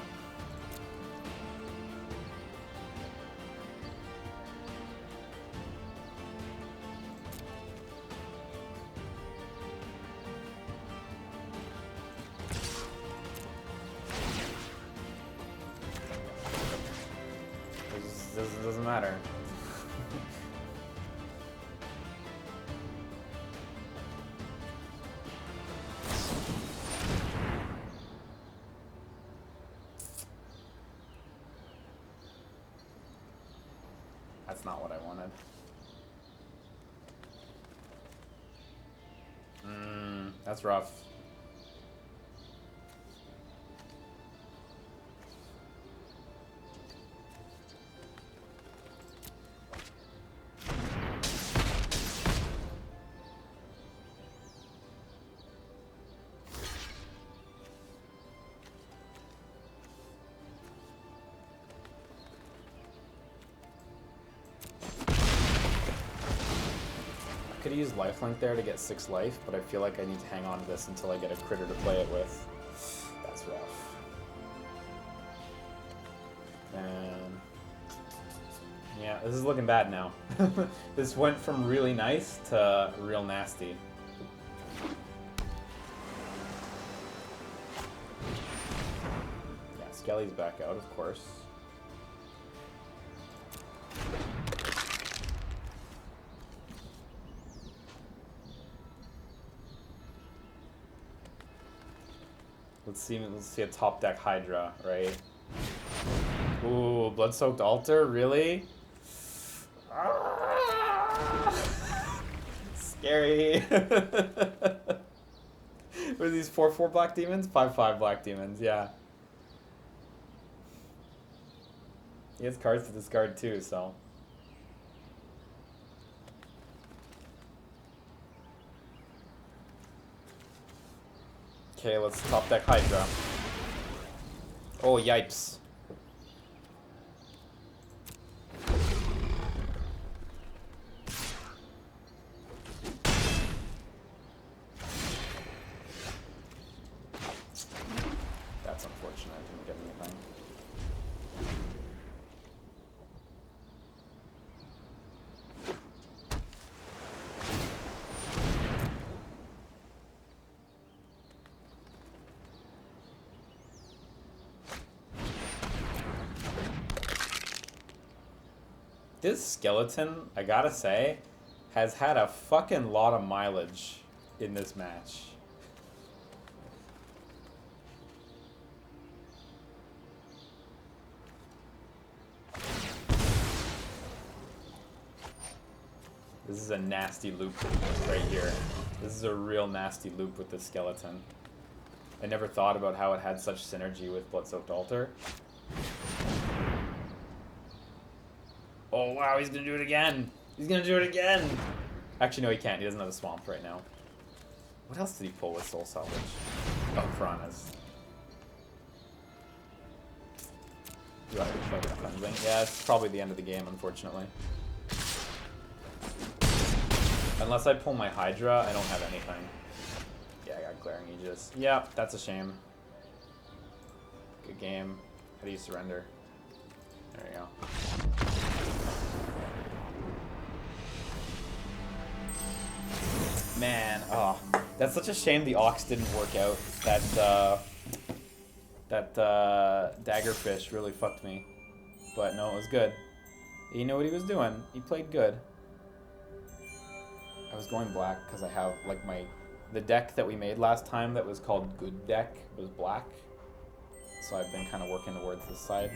It doesn't matter. That's not what I wanted. That's rough. I could use lifelink there to get 6 life, but I feel like I need to hang on to this until I get a critter to play it with. That's rough. And yeah, this is looking bad now. This went from really nice to real nasty. Yeah, Skelly's back out, of course. Let's see a top deck Hydra, right? Ooh, Blood-Soaked Altar, really? Ah! Scary. What What are these 4/4 black demons? 5/5 black demons, yeah. He has cards to discard too, so. Okay, let's top deck Hydra. Oh, yipes. That's unfortunate. I didn't get anything. This skeleton, I gotta say, has had a fucking lot of mileage in this match. This is a nasty loop right here. This is a real nasty loop with this skeleton. I never thought about how it had such synergy with Blood-Soaked Altar. Oh wow, he's gonna do it again! He's gonna do it again! Actually, no, he can't. He doesn't have a swamp right now. What else did he pull with Soul Salvage? Oh, Piranhas. Do I play with Cleansing? Yeah, it's probably the end of the game, unfortunately. Unless I pull my Hydra, I don't have anything. Yeah, I got Glaring Aegis. Yeah, that's a shame. Good game. How do you surrender? There you go. Man, oh, that's such a shame the Ox didn't work out. That Daggerfish really fucked me. But no, it was good. He knew what he was doing. He played good. I was going black because I have like the deck that we made last time that was called Good Deck was black. So I've been kind of working towards this side.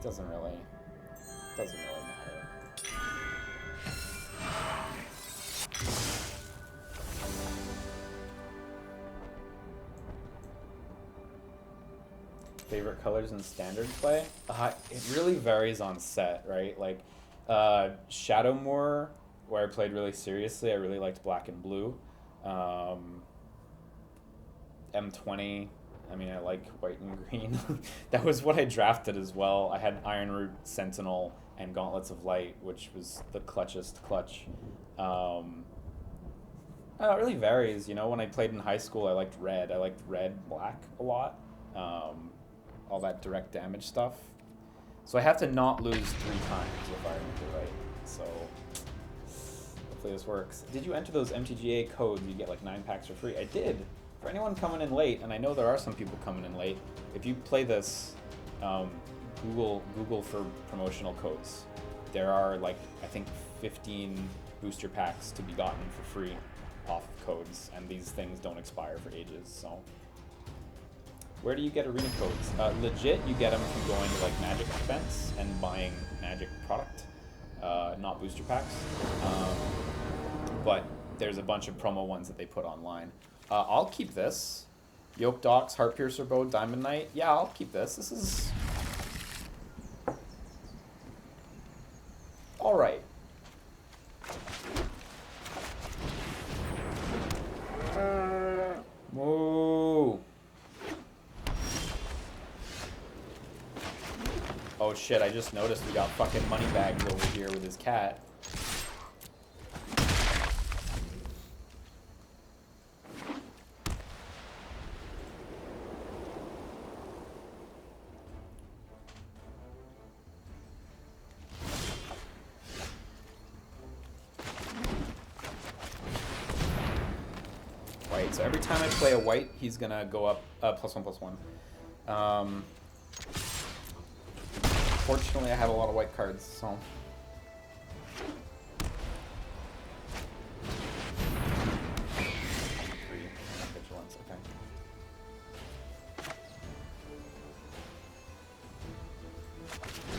Doesn't really matter. Favorite colors in standard play? It really varies on set, right? Like Shadowmoor, where I played really seriously, I really liked black and blue. M20, I mean, I like white and green. That was what I drafted as well. I had Ironroot, Sentinel, and Gauntlets of Light, which was the clutchest clutch. It really varies. You know, when I played in high school, I liked red. I liked red, black a lot. All that direct damage stuff. So I have to not lose 3 times if I remember right. So hopefully this works. Did you enter those MTGA codes? You get like 9 packs for free. I did. For anyone coming in late, and I know there are some people coming in late, if you play this, Google for promotional codes. There are like, I think 15 booster packs to be gotten for free off of codes, and these things don't expire for ages, so. Where do you get arena codes? Legit, you get them from going to like Magic events and buying Magic product, not booster packs. But there's a bunch of promo ones that they put online. I'll keep this. Yoke Docs, Heartpiercer Bow, Diamond Knight. Yeah, I'll keep this. This is all right. Moo. Oh shit, I just noticed we got fucking Moneybags over here with his cat. White, so every time I play a white, he's gonna go up +1/+1. Fortunately, I have a lot of white cards, so. Three vigilance, okay.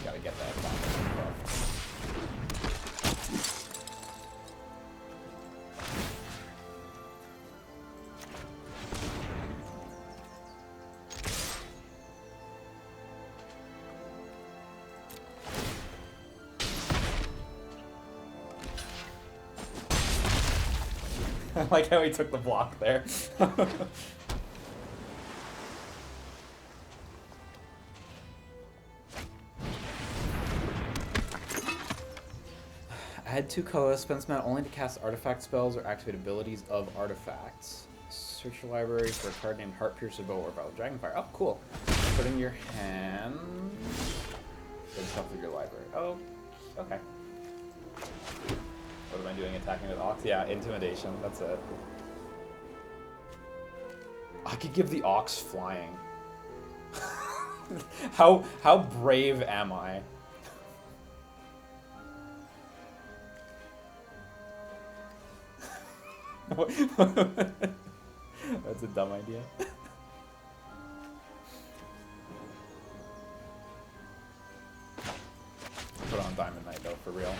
Gotta get that back. I like how he took the block there. Add 2 colorless, spend mana only to cast artifact spells or activate abilities of artifacts. Search your library for a card named Heart Piercer Bow or Battle Dragonfire. Oh, cool. Put in your hand. Then shuffle your library. Oh, okay. What am I doing? Attacking with Ox? Yeah, intimidation. That's it. I could give the Ox flying. How brave am I? That's a dumb idea. Put on Diamond Knight though, for real.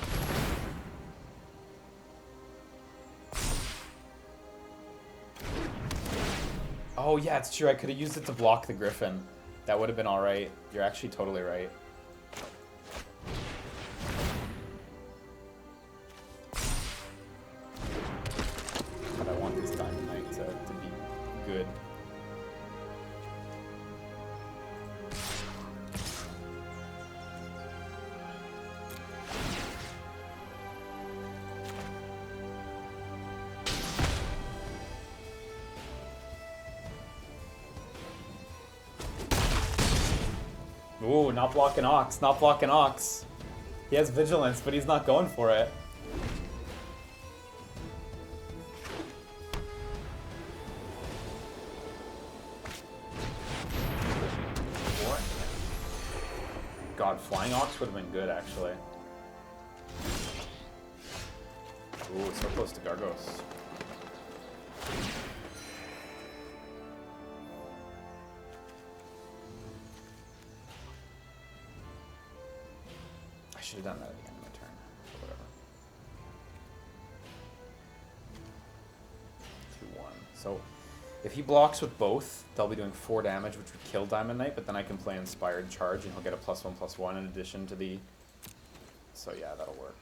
Oh yeah, it's true. I could have used it to block the Griffin. That would have been alright. You're actually totally right. But I want this Diamond Knight to be good. Ooh, not blocking Ox, not blocking Ox. He has Vigilance, but he's not going for it. God, Flying Ox would have been good, actually. Ooh, so close to Gargos. I should have done that at the end of my turn, but whatever. 2-1. So, if he blocks with both, they'll be doing 4 damage, which would kill Diamond Knight, but then I can play Inspired Charge, and he'll get a +1/+1 in addition to the... So yeah, that'll work.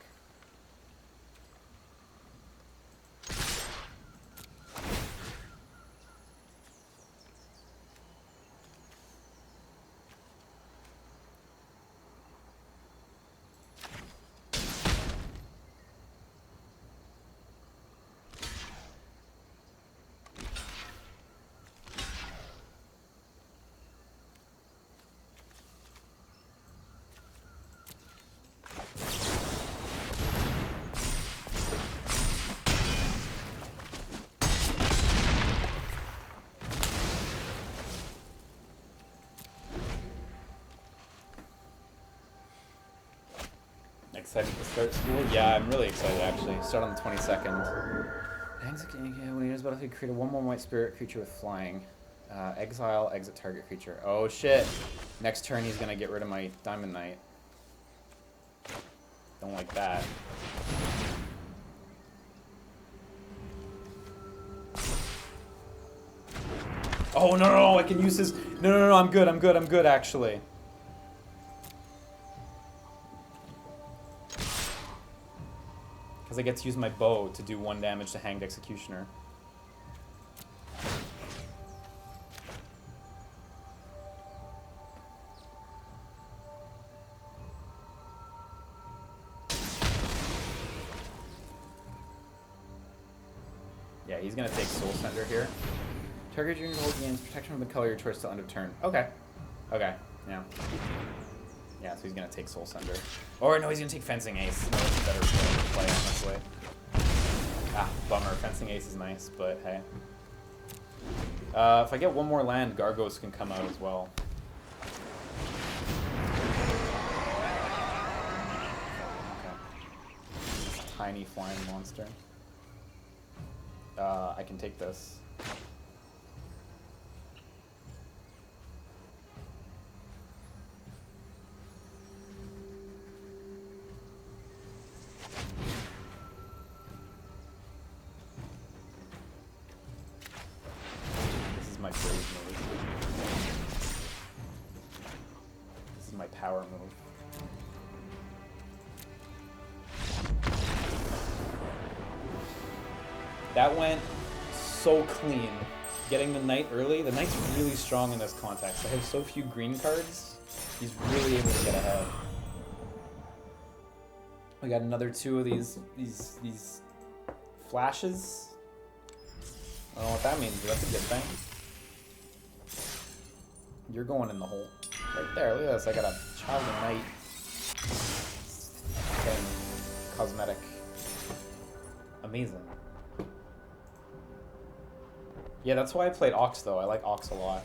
Excited to start school? Yeah, I'm really excited actually. Start on the 22nd. When he enters the battlefield, create a 1/1 white spirit creature with flying. Exile, exit target creature. Oh shit! Next turn he's gonna get rid of my Diamond Knight. Don't like that. Oh no, I can use his... No, I'm good actually. Because I get to use my bow to do 1 damage to Hanged Executioner. Yeah, he's gonna take Soul Sender here. Target your hold gains protection from the color of your choice till end of turn. Okay. Okay, yeah. Yeah, so he's gonna take Soul Sender. Or no, he's gonna take Fencing Ace. No, it's a better play, honestly. Ah, bummer. Fencing Ace is nice, but hey. If I get 1 more land, Gargos can come out as well. Okay. Tiny flying monster. I can take this. This is my brave move. This is my power move. That went so clean. Getting the knight early. The knight's really strong in this context. I have so few green cards. He's really able to get ahead. We got another 2 of these flashes. I don't know what that means, but that's a good thing. You're going in the hole. Right there, look at this. I got a child and knight thing. Cosmetic. Amazing. Yeah, that's why I played Ox, though. I like Ox a lot.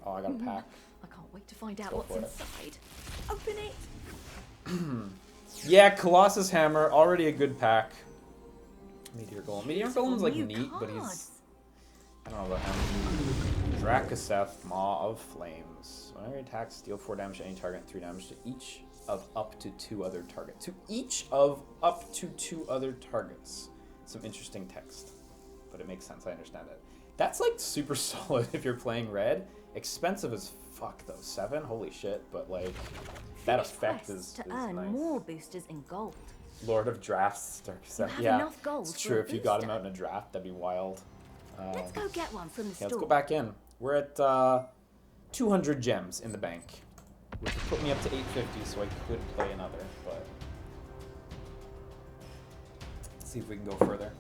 Oh, I got a pack.
I can't wait to find out what's inside. Open it!
Yeah, Colossus Hammer, already a good pack. Meteor Golem. Meteor Golem's like neat, but he's... I don't know about him. Drakaseth, Maw of Flames. Whenever he attacks, deal 4 damage to any target, 3 damage to each of up to 2 other targets. To each of up to 2 other targets. Some interesting text. But it makes sense, I understand it. That's like super solid if you're playing red. Expensive as fuck though, 7? Holy shit, but like, that effect is
to earn
nice.
more boosters in gold.
Lord of Drafts, yeah,
enough gold
it's
for
true.
a
If you got him
booster.
out in a draft, that'd be wild.
Let's go get one from the
Yeah,
store.
let's go back in. We're at 200 gems in the bank, which would put me up to 850, so I could play another, but let's see if we can go further.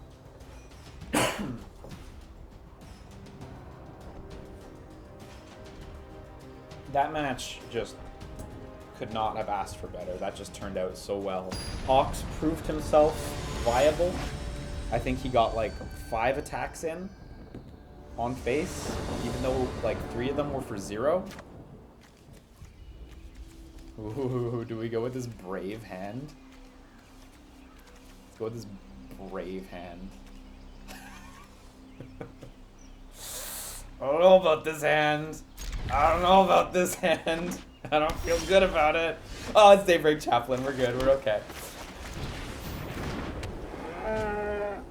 That match just could not have asked for better. That just turned out so well. Ox proved himself viable. I think he got like 5 attacks in on face, even though like 3 of them were for 0. Ooh, do we go with this brave hand? Let's go with this brave hand. I don't know about this hand. I don't know about this hand. I don't feel good about it. Oh, it's Daybreak Chaplain. We're good. We're okay.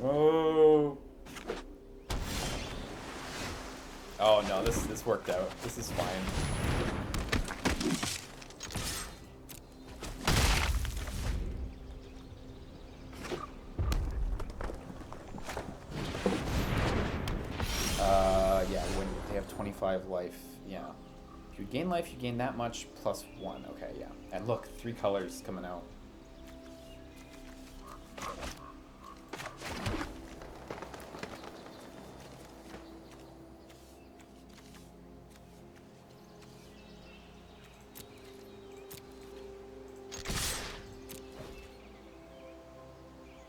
Oh. Oh no, this worked out. This is fine. Yeah, when they have 25 life, yeah. If you gain life, you gain that much plus 1. Okay, yeah. And look, 3 colors coming out.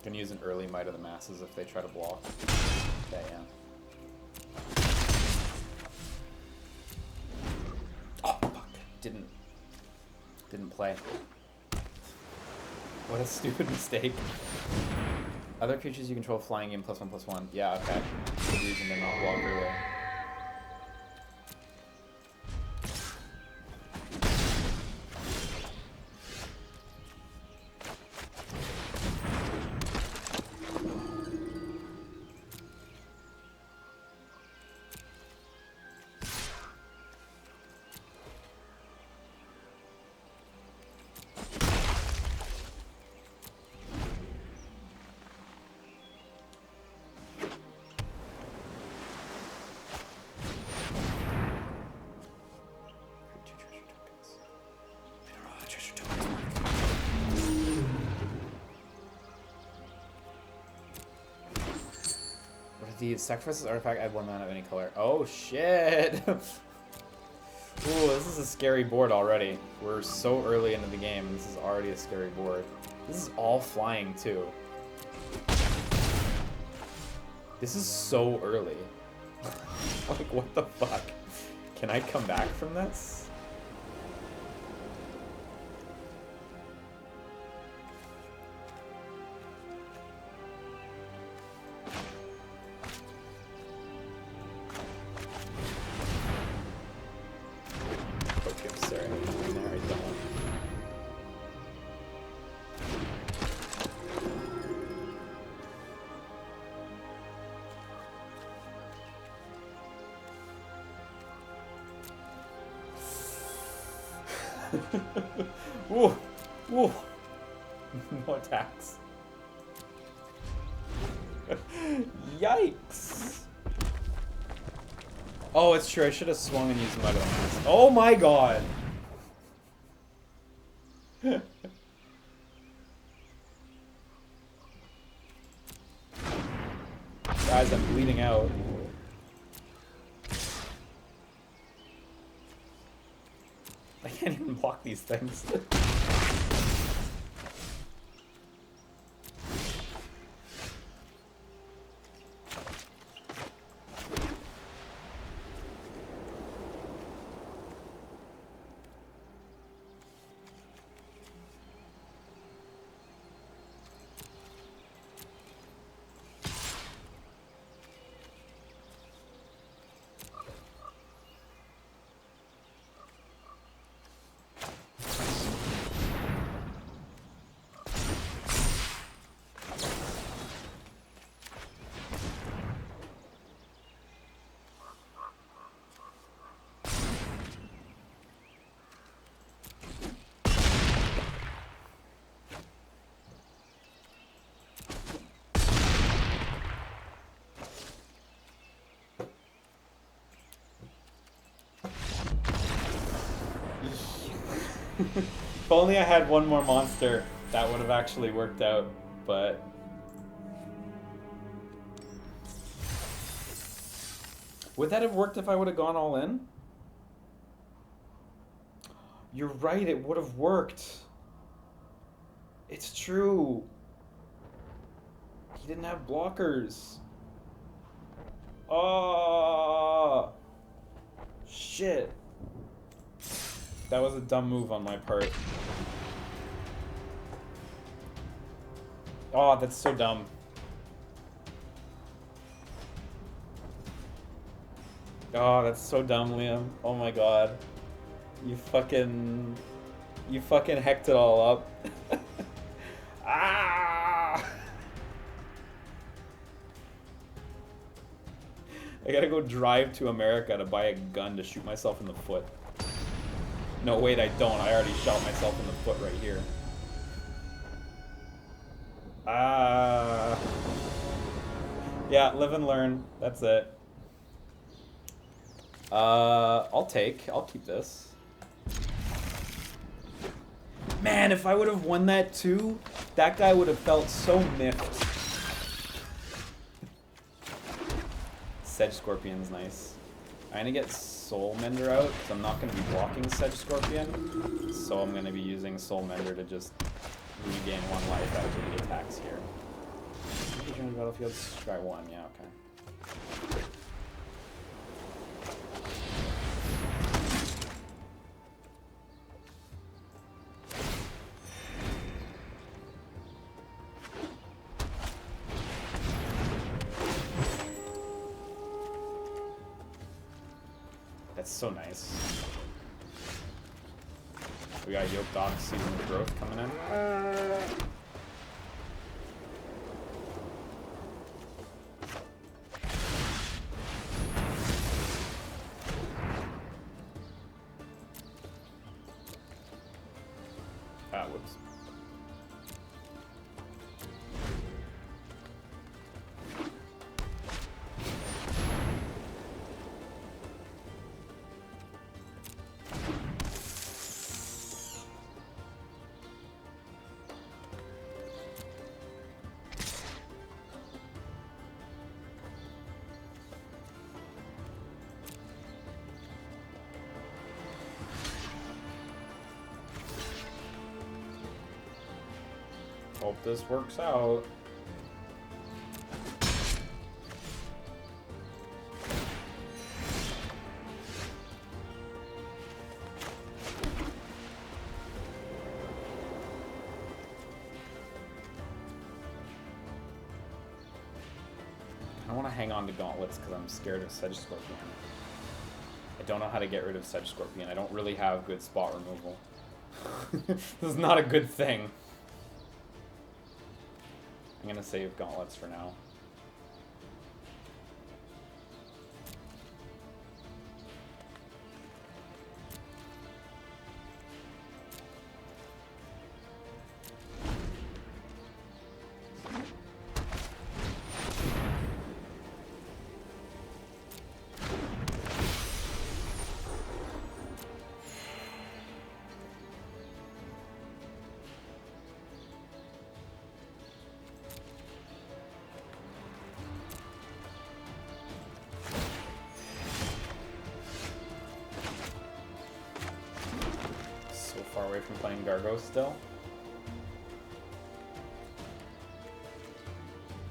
Gonna use an early Might of the Masses if they try to block. Okay, yeah. Oh, fuck. Didn't play. What a stupid mistake. Other creatures you control flying in +1/+1. Yeah, okay. Good reason to not block early. These sacrifices artifact, add 1 mana of any color. Oh shit! Ooh, this is a scary board already. We're so early into the game, and this is already a scary board. This is all flying too. This is so early. Like, what the fuck? Can I come back from this? Woo! Woo! No attacks. Yikes. Oh, it's true. I should have swung and used my mask. Oh my god. Guys, I'm bleeding out. I can't even block these things. If only I had one more monster, that would have actually worked out, but... Would that have worked if I would have gone all in? You're right, it would have worked. It's true. He didn't have blockers. Oh, shit. That was a dumb move on my part. Oh, that's so dumb. Oh, that's so dumb, Liam. Oh my god. You fucking hecked it all up. Ah! I gotta go drive to America to buy a gun to shoot myself in the foot. No, wait, I don't. I already shot myself in the foot right here. Ah. Yeah, live and learn. That's it. I'll keep this. Man, if I would have won that too, that guy would have felt so miffed. Sedge Scorpion's nice. I'm gonna get Soul Mender out, because I'm not gonna be blocking Sedge Scorpion. So I'm gonna be using Soul Mender to just regain 1 life after the attacks here. Join the battlefield, try 1, yeah, okay. That's so nice. We got Yoke Doc Season of Growth coming in. Ah, whoops. Hope this works out. I want to hang on to gauntlets because I'm scared of Sedge Scorpion. I don't know how to get rid of Sedge Scorpion. I don't really have good spot removal. This is not a good thing. I'm gonna save gauntlets for now. from playing Gargos still.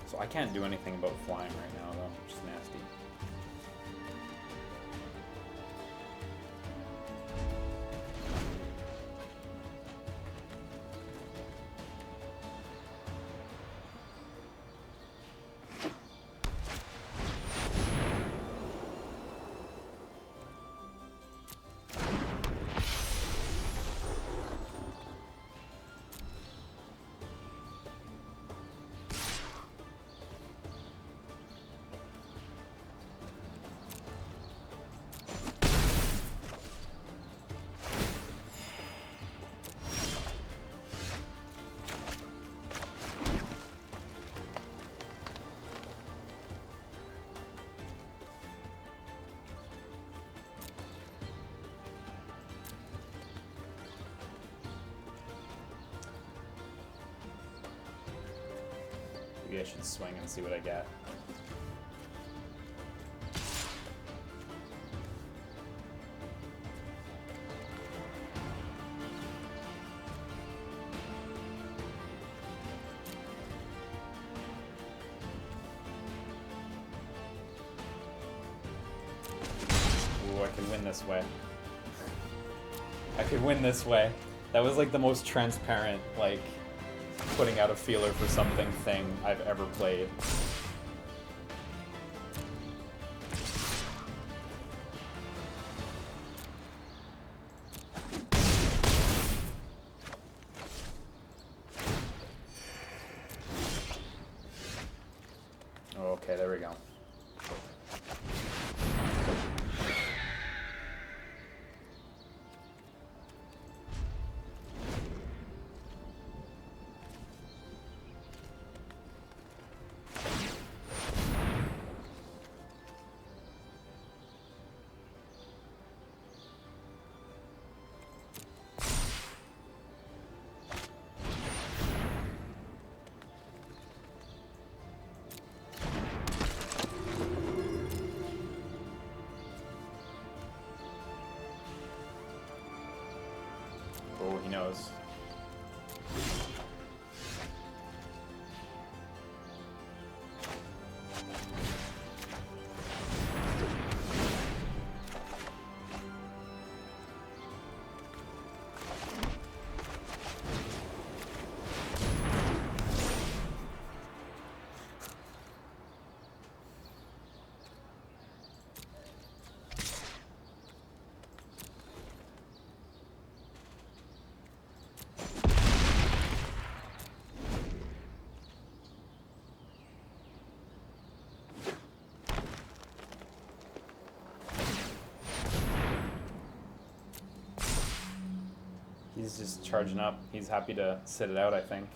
So I can't do anything about flying right now, though, which is nasty. Maybe I should swing and see what I get. Ooh, I can win this way. I could win this way. That was like the most transparent, like, putting out a feeler for something thing I've ever played. Okay, there we go. Oh, he knows. He's just charging up. He's happy to sit it out, I think.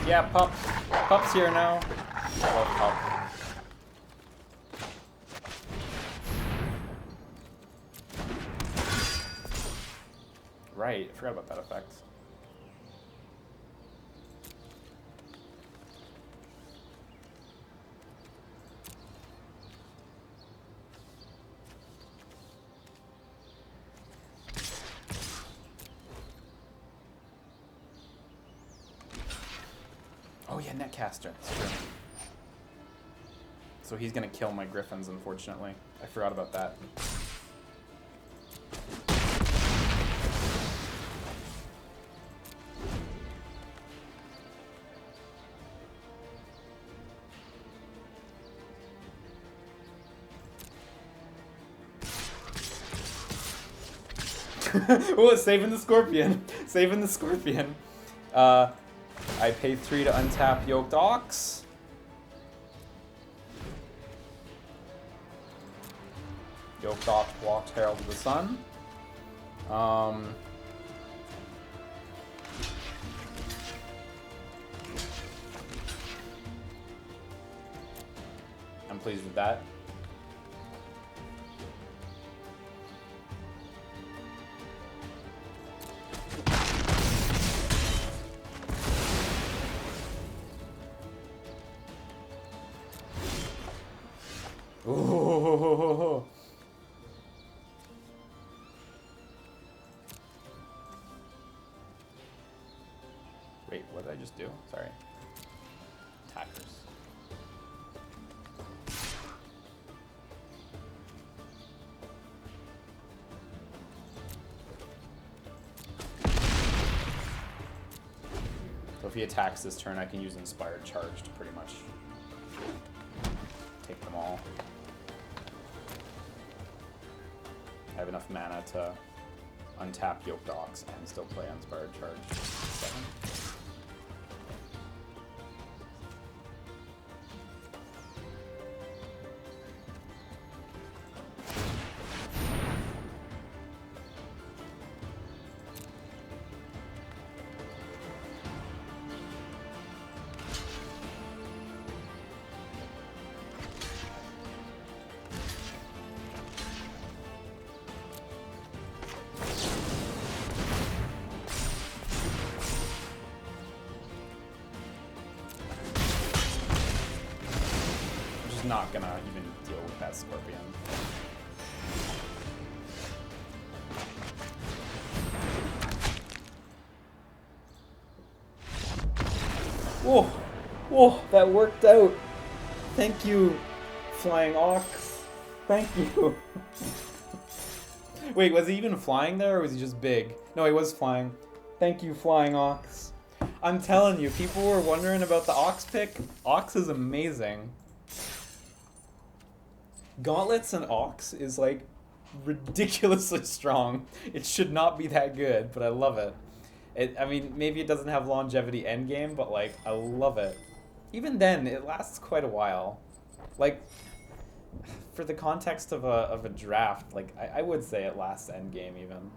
Yeah, Pup. Pup's here now. I love Pup. Right, I forgot about that effect. Oh yeah, Netcaster. That's true. So he's gonna kill my Griffins, unfortunately. I forgot about that. Oh, saving the Scorpion. Saving the Scorpion. I pay 3 to untap Yoked Ox. Yoked Ox blocked Herald of the Sun. I'm pleased with that. Ooh. Wait, what did I just do? Sorry. Attackers. So if he attacks this turn, I can use Inspired Charge to pretty much take them all. I have enough mana to untap Yoked Ox and still play Inspired Charge. 7. Not gonna even deal with that Scorpion. Whoa! Whoa, that worked out! Thank you, Flying Ox. Thank you. Wait, was he even flying there, or was he just big? No, he was flying. Thank you, Flying Ox. I'm telling you, people were wondering about the Ox pick. Ox is amazing. Gauntlets and Ox is like ridiculously strong. It should not be that good, but I love it. I mean, maybe it doesn't have longevity endgame, but like, I love it. Even then, it lasts quite a while. Like, for the context of a draft, like, I would say it lasts endgame even.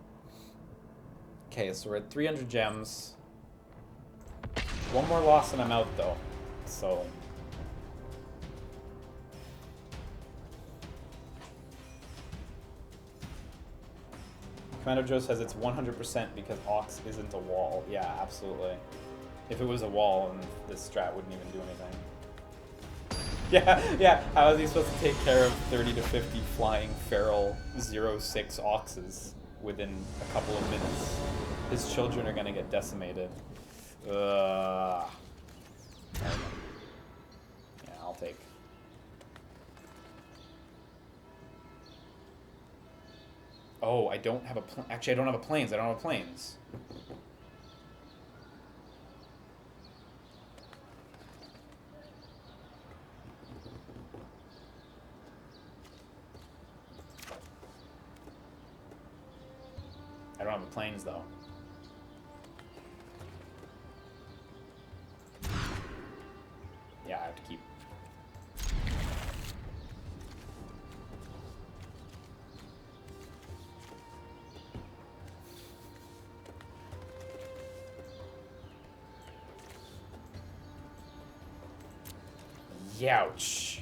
Okay, so we're at 300 gems. One more loss and I'm out though, so... Commander Joe says it's 100% because Ox isn't a wall. Yeah, absolutely. If it was a wall, then this strat wouldn't even do anything. Yeah. How is he supposed to take care of 30 to 50 flying feral 0/6 Oxes within a couple of minutes? His children are gonna get decimated. Yeah, I'll take. Oh, I don't have a... Actually, I don't have a planes. I don't have planes. I don't have a planes, though. Yeah, I have to keep... Youch.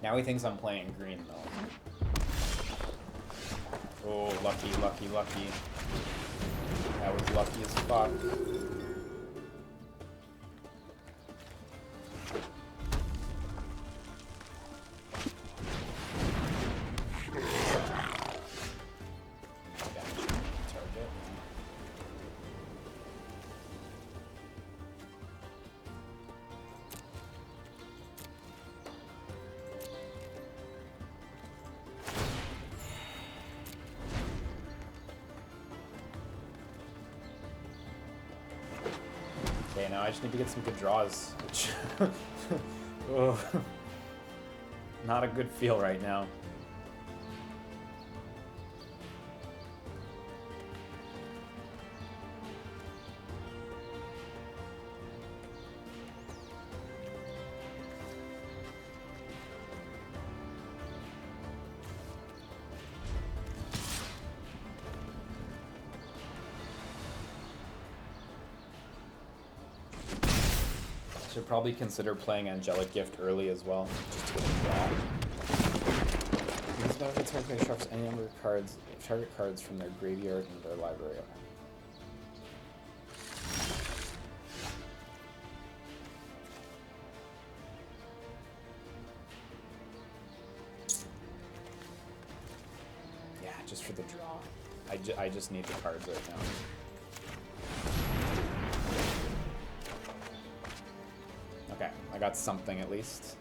Now he thinks I'm playing green, though. Oh, lucky, lucky, lucky. That was lucky as fuck. Okay, now I just need to get some good draws, which... oh, not a good feel right now. Should probably consider playing Angelic Gift early as well. Just to get a draw. These benefits target sharps any number of cards, target cards from their graveyard and their library. Yeah, just for the draw. I just need the cards right now. Okay, I got something at least.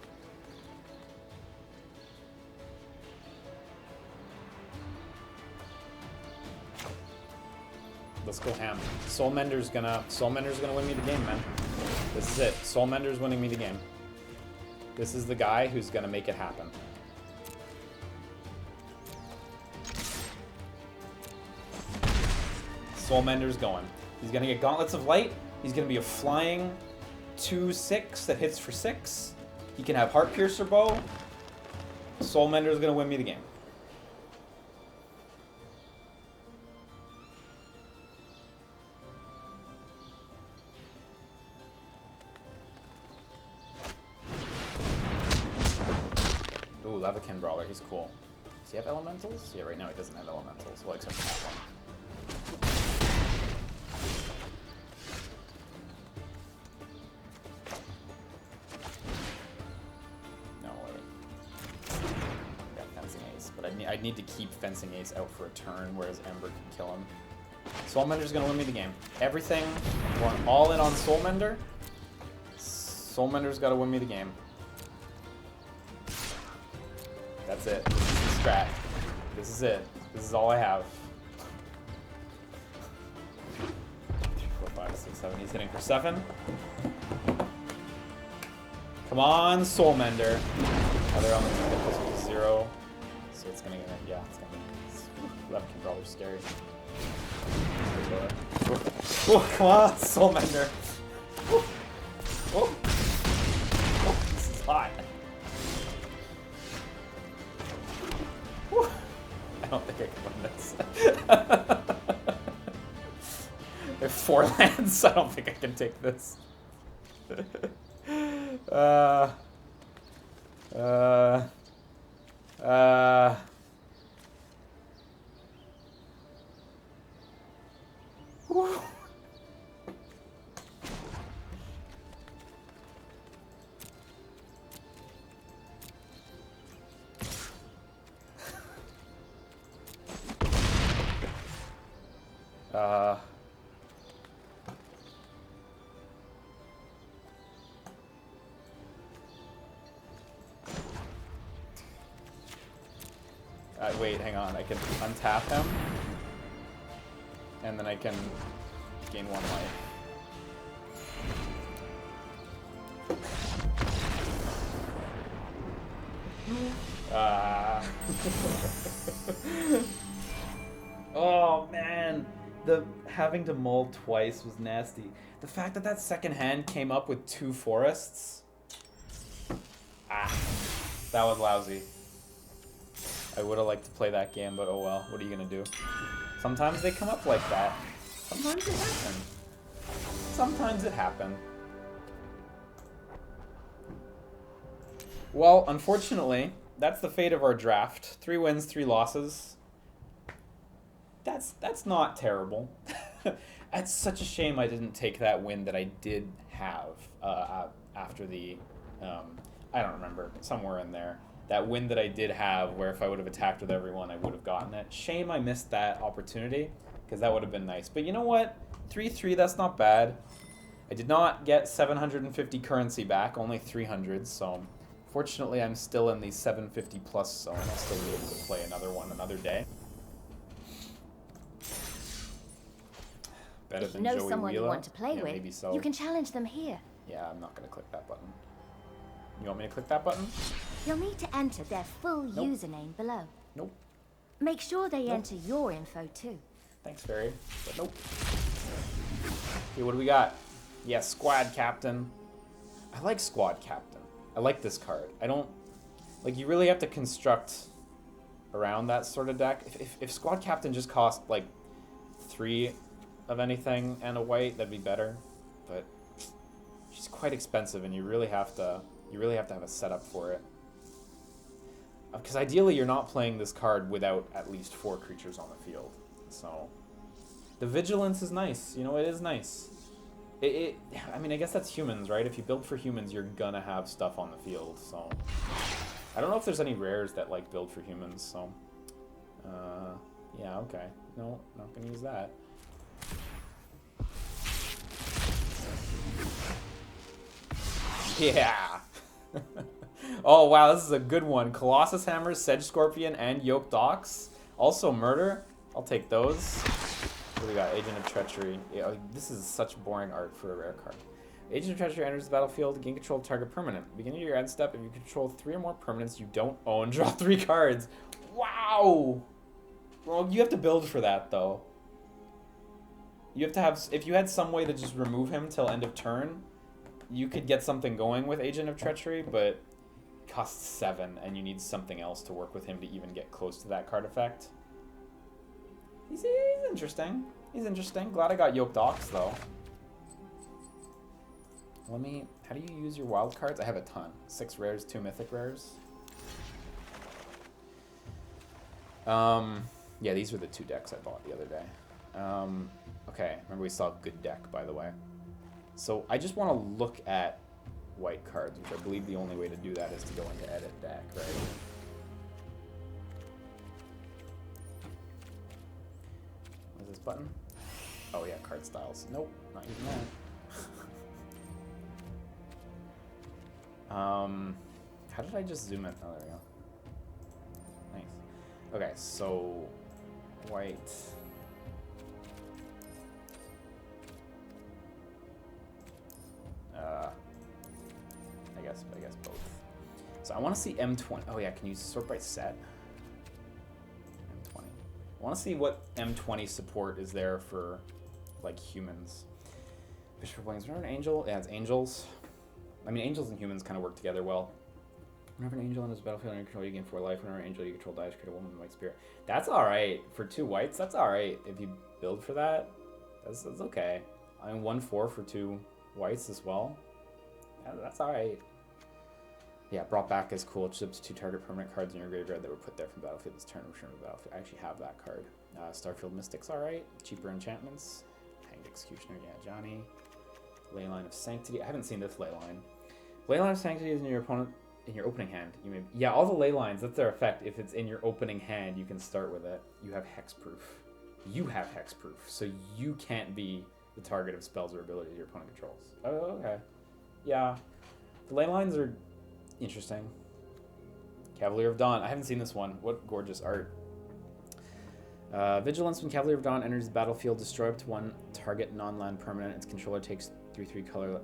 Let's go ham. Soulmender's gonna win me the game, man. This is it. Soulmender's winning me the game. This is the guy who's gonna make it happen. Soulmender's going. He's gonna get Gauntlets of Light. He's gonna be a flying 2/6 that hits for 6. He can have Heart Piercer Bow. Soulmender's gonna win me the game. Ooh, Levican Brawler, he's cool. Does he have elementals? Yeah, right now he doesn't have elementals. Well, except for that one. I'd need to keep Fencing Ace out for a turn, whereas Ember can kill him. Soulmender's gonna win me the game. Everything, going all in on Soulmender. Soulmender's gotta win me the game. That's it. This is the strat. This is it. This is all I have. 3, 4, 5, 6, 7. He's hitting for 7. Come on, Soulmender. Oh, they're on the plus 0. So it's gonna get, yeah, it's gonna be, Levican Brawler's scary. Oh, come on, Soulmender. Oh, oh, this is hot. I don't think I can win this. I have 4 lands, so I don't think I can take this. Whew. Wait, hang on. I can untap him, and then I can gain 1 life. Oh man, the having to mull twice was nasty. The fact that that second hand came up with 2 forests. That was lousy. I would have liked to play that game, but oh well. What are you gonna do? Sometimes they come up like that. Sometimes it happens. Sometimes it happens. Well, unfortunately, that's the fate of our draft. 3 wins, 3 losses. That's not terrible. It's such a shame I didn't take that win that I did have after the, I don't remember, somewhere in there. That win that I did have, where if I would have attacked with everyone, I would have gotten it. Shame I missed that opportunity, because that would have been nice. But you know what? 3-3, that's not bad. I did not get 750 currency back, only 300, so fortunately I'm still in the 750 plus zone. I'll still be able to play another one another day. Better
If you
than
know
Joey
someone you
Wheeler?
want to play
Yeah,
with,
maybe so.
you can challenge them here.
Yeah, I'm not going to click that button. You want me to click that button?
You'll need to enter their full
Nope.
username below.
Nope.
Make sure they
Nope.
enter your info too.
Thanks, Fairy. But nope. Okay, what do we got? Yeah, Squad Captain. I like Squad Captain. I like this card. I don't... Like, you really have to construct around that sort of deck. If Squad Captain just cost, like, 3 of anything and a white, that'd be better. But she's quite expensive, and you really have to have a setup for it. Because ideally, you're not playing this card without at least 4 creatures on the field. So, the vigilance is nice. You know, it is nice. I mean, I guess that's humans, right? If you build for humans, you're gonna have stuff on the field. So, I don't know if there's any rares that like build for humans. So, yeah, okay. No, not gonna use that. Yeah. Oh wow, this is a good one. Colossus Hammer, Sedge Scorpion, and Yoked Ox. Also Murder. I'll take those. What do we got? Agent of Treachery. Yeah, this is such boring art for a rare card. Agent of Treachery enters the battlefield. Gain control of target permanent. Beginning of your end step, if you control 3 or more permanents you don't own, draw 3 cards. Wow. Well, you have to build for that though. You have to have. If you had some way to just remove him till end of turn, you could get something going with Agent of Treachery, but it costs 7, and you need something else to work with him to even get close to that card effect. He's interesting. He's interesting. Glad I got Yoked Ox, though. How do you use your wild cards? I have a ton. 6 rares, 2 mythic rares. Yeah, these were the 2 decks I bought the other day. Okay, remember we saw a good deck, by the way. So I just want to look at white cards, which I believe the only way to do that is to go into edit deck, right? What is this button? Oh yeah, card styles. Nope, not using that. How did I just zoom in? Oh, there we go. Nice. Okay, so white. I guess both. So I want to see M20. Oh yeah, can you sort by set? M20. I want to see what M20 support is there for, like, humans. Bishop of Wings. Remember an angel? Yeah, it's angels. I mean, angels and humans kind of work together well. Whenever an angel enters the battlefield under your control, you gain 4 life. Whenever an angel you control dies, create a woman with white spirit. That's alright. For 2 whites, that's alright. If you build for that, that's okay. I mean, 1/4 for 2 whites as well. That's alright. Yeah, brought back is cool. It ships 2 target permanent cards in your graveyard that were put there from the battlefield this turn. Return to the battlefield. I actually have that card. Starfield Mystic's alright. Cheaper enchantments. Hanged Executioner, yeah, Johnny. Leyline of Sanctity. I haven't seen this Leyline. Leyline of Sanctity is in your opponent in your opening hand. Yeah, all the Leylines, that's their effect. If it's in your opening hand, you can start with it. You have hexproof. You have hexproof, so you can't be the target of spells or abilities your opponent controls. Oh, okay. Yeah. The Leylines are interesting. Cavalier of Dawn. I haven't seen this one. What gorgeous art. Vigilance. When Cavalier of Dawn enters the battlefield, destroy up to 1 target non-land permanent. Its controller takes 3/3 color.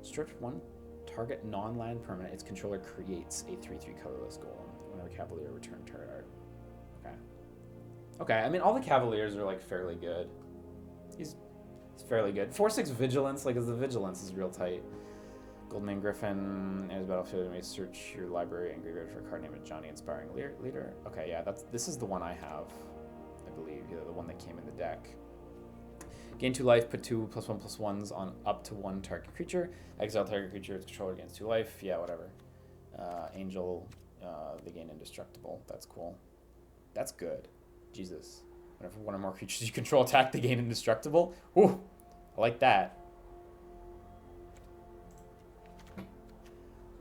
Destroy up to 1 target non-land permanent. Its controller creates a 3/3 colorless golem. Whenever Cavalier return target art. Okay. Okay. I mean, all the Cavaliers are like fairly good. He's fairly good. 4/6 Vigilance. Like, the Vigilance is real tight. Goldmane Griffin enters the battlefield. You may search your library and graveyard for a card named Johnny Inspiring Leader. Okay, yeah, this is the one I have, I believe. Yeah, the one that came in the deck. Gain 2 life. Put 2 +1/+1s on up to 1 target creature. Exile target creature. Its controller gains 2 life. Yeah, whatever. Angel. They gain indestructible. That's cool. That's good. Jesus. Whenever 1 or more creatures you control attack, they gain indestructible. Whew. I like that.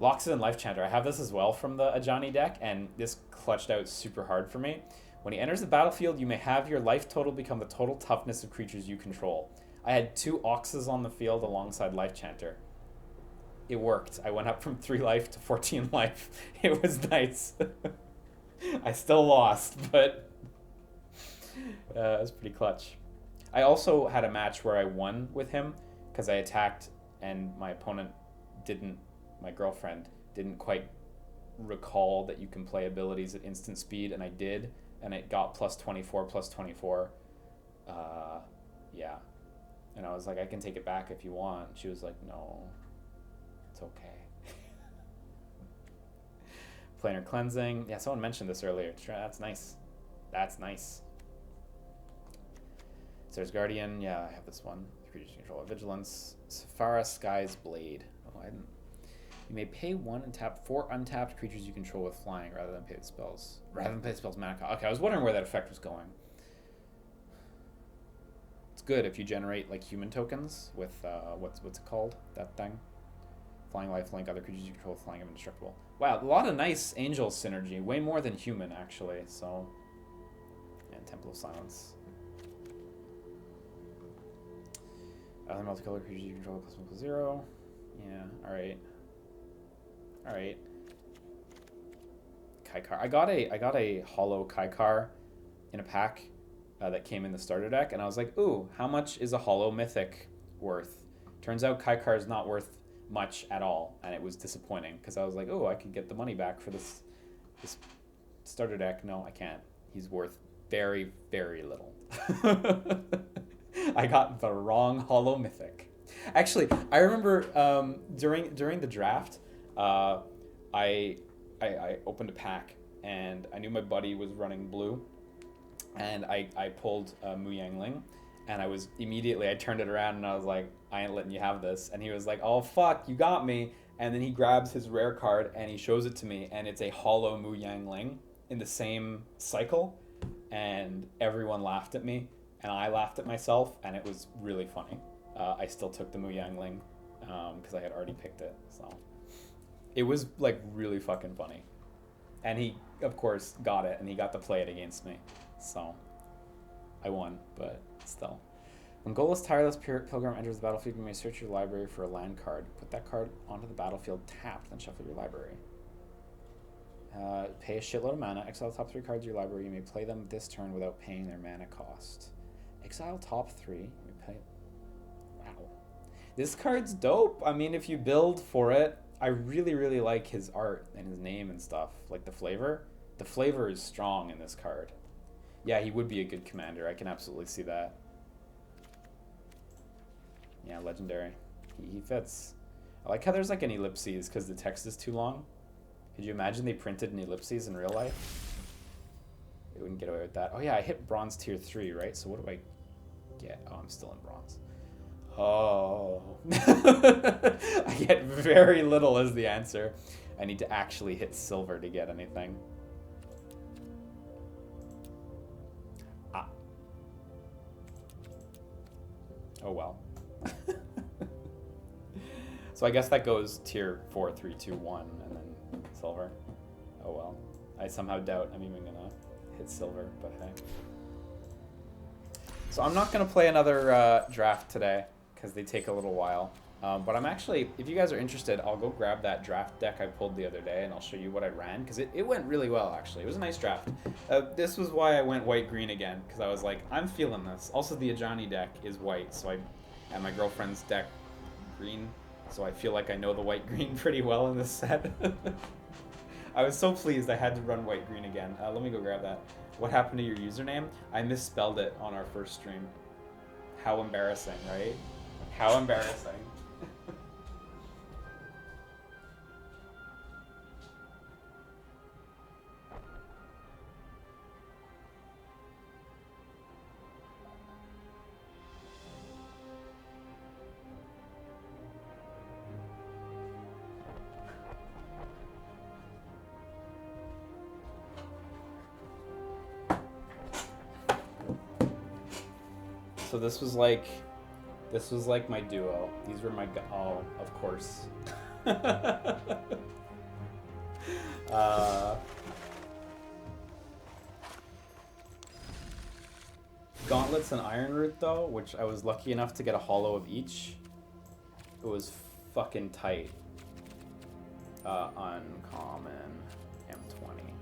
Loxodon Life Chanter. I have this as well from the Ajani deck, and this clutched out super hard for me. When he enters the battlefield, you may have your life total become the total toughness of creatures you control. I had 2 Oxes on the field alongside Life Chanter. It worked. I went up from 3 life to 14 life. It was nice. I still lost, but it was pretty clutch. I also had a match where I won with him because I attacked and my opponent my girlfriend didn't quite recall that you can play abilities at instant speed, and I did, and it got +24/+24. Yeah. And I was like, I can take it back if you want. She was like, no, it's okay. Planar Cleansing. Yeah, someone mentioned this earlier. That's nice. That's nice. So there's Guardian. Yeah, I have this one. creatures you control. Vigilance. Safara Sky's Blade. Oh, I didn't. You may pay 1 and tap 4 untapped creatures you control with flying rather than pay the spells. Rather than pay the spells mana cost. Okay, I was wondering where that effect was going. It's good if you generate like human tokens with what's it called? That thing. Flying lifelink, other creatures you control with flying indestructible. Wow, a lot of nice angel synergy. Way more than human actually, so. And Temple of Silence. Other multicolored creatures you control +1/+0. Yeah, alright. Alright. Kaikar. I got a hollow Kaikar in a pack that came in the starter deck, and I was like, ooh, how much is a hollow mythic worth? Turns out Kaikar is not worth much at all, and it was disappointing because I was like, oh, I could get the money back for this starter deck. No, I can't. He's worth very, very little. I got the wrong hollow mythic. Actually, I remember during the draft, I opened a pack and I knew my buddy was running blue, and I pulled Mu Yangling, and I turned it around and I was like, I ain't letting you have this. And he was like, oh fuck, you got me. And then he grabs his rare card and he shows it to me, and it's a hollow Mu Yangling in the same cycle, and everyone laughed at me and I laughed at myself, and it was really funny. I still took the Mu Yangling because I had already picked it, so it was like really fucking funny. And he of course got it, and he got to play it against me, so I won, but still. When Goalless Tireless Pilgrim enters the battlefield, you may search your library for a land card. Put that card onto the battlefield tapped, then shuffle your library. Pay a shitload of mana. Exile the top 3 cards of your library. You may play them this turn without paying their mana cost. Exile top 3. You may play... Wow. This card's dope. I mean, if you build for it, I really, really like his art and his name and stuff. Like the flavor. The flavor is strong in this card. Yeah, he would be a good commander. I can absolutely see that. Yeah, legendary. He fits. I like how there's like an ellipses because the text is too long. Could you imagine they printed an ellipses in real life? They wouldn't get away with that. Oh yeah, I hit bronze tier 3, right? So what do I get? Oh, I'm still in bronze. Oh. I get very little as the answer. I need to actually hit silver to get anything. Ah. Oh well. So I guess that goes tier 4, 3, 2, 1, and then silver. Oh well. I somehow doubt I'm even gonna hit silver, but hey. So I'm not gonna play another draft today because they take a little while. But I'm actually, if you guys are interested, I'll go grab that draft deck I pulled the other day and I'll show you what I ran, because it went really well actually. It was a nice draft. This was why I went white-green again, because I was like, I'm feeling this. Also the Ajani deck is white, so I had my girlfriend's deck green, so I feel like I know the white-green pretty well in this set. I was so pleased I had to run white-green again. Let me go grab that. What happened to your username? I misspelled it on our first stream. How embarrassing, right? How embarrassing. So this was like my duo. These were my oh, of course. Gauntlets and Iron Root though, which I was lucky enough to get a holo of each. It was fucking tight. Uncommon M20.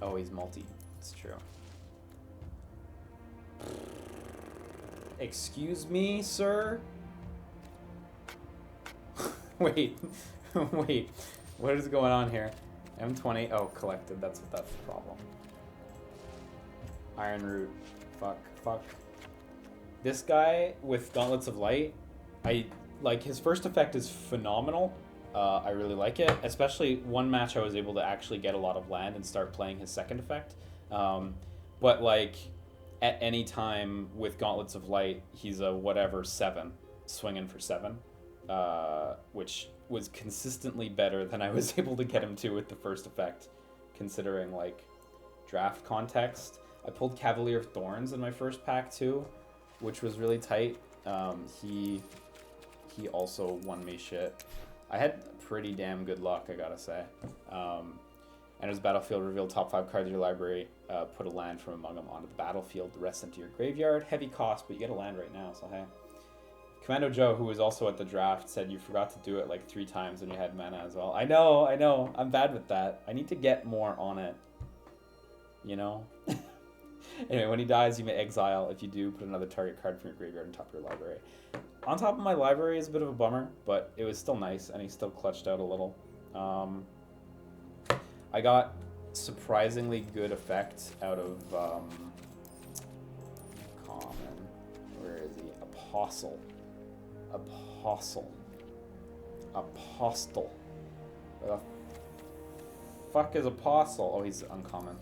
Oh, he's multi. It's true. Excuse me, sir? Wait. Wait. What is going on here? M20. Oh, collected. That's the problem. Iron Root. Fuck. This guy with Gauntlets of Light, I like his first effect is phenomenal. I really like it. Especially one match I was able to actually get a lot of land and start playing his second effect. But like, at any time with Gauntlets of Light, he's a whatever 7, swinging for 7, which was consistently better than I was able to get him to with the first effect, considering like draft context. I pulled Cavalier of Thorns in my first pack too, which was really tight. He also won me shit. I had pretty damn good luck, I gotta say. And it was Battlefield, reveal top 5 cards of your library, put a land from among them onto the battlefield, the rest into your graveyard. Heavy cost, but you get a land right now, so hey. Commando Joe, who was also at the draft, said you forgot to do it like 3 times when you had mana as well. I know. I'm bad with that. I need to get more on it. You know? Anyway, when he dies, you may exile. If you do, put another target card from your graveyard on top of your library. On top of my library is a bit of a bummer, but it was still nice, and he still clutched out a little. I got surprisingly good effect out of common. Where is he? Apostle. Apostle. Where the fuck is Apostle? Oh, he's uncommon.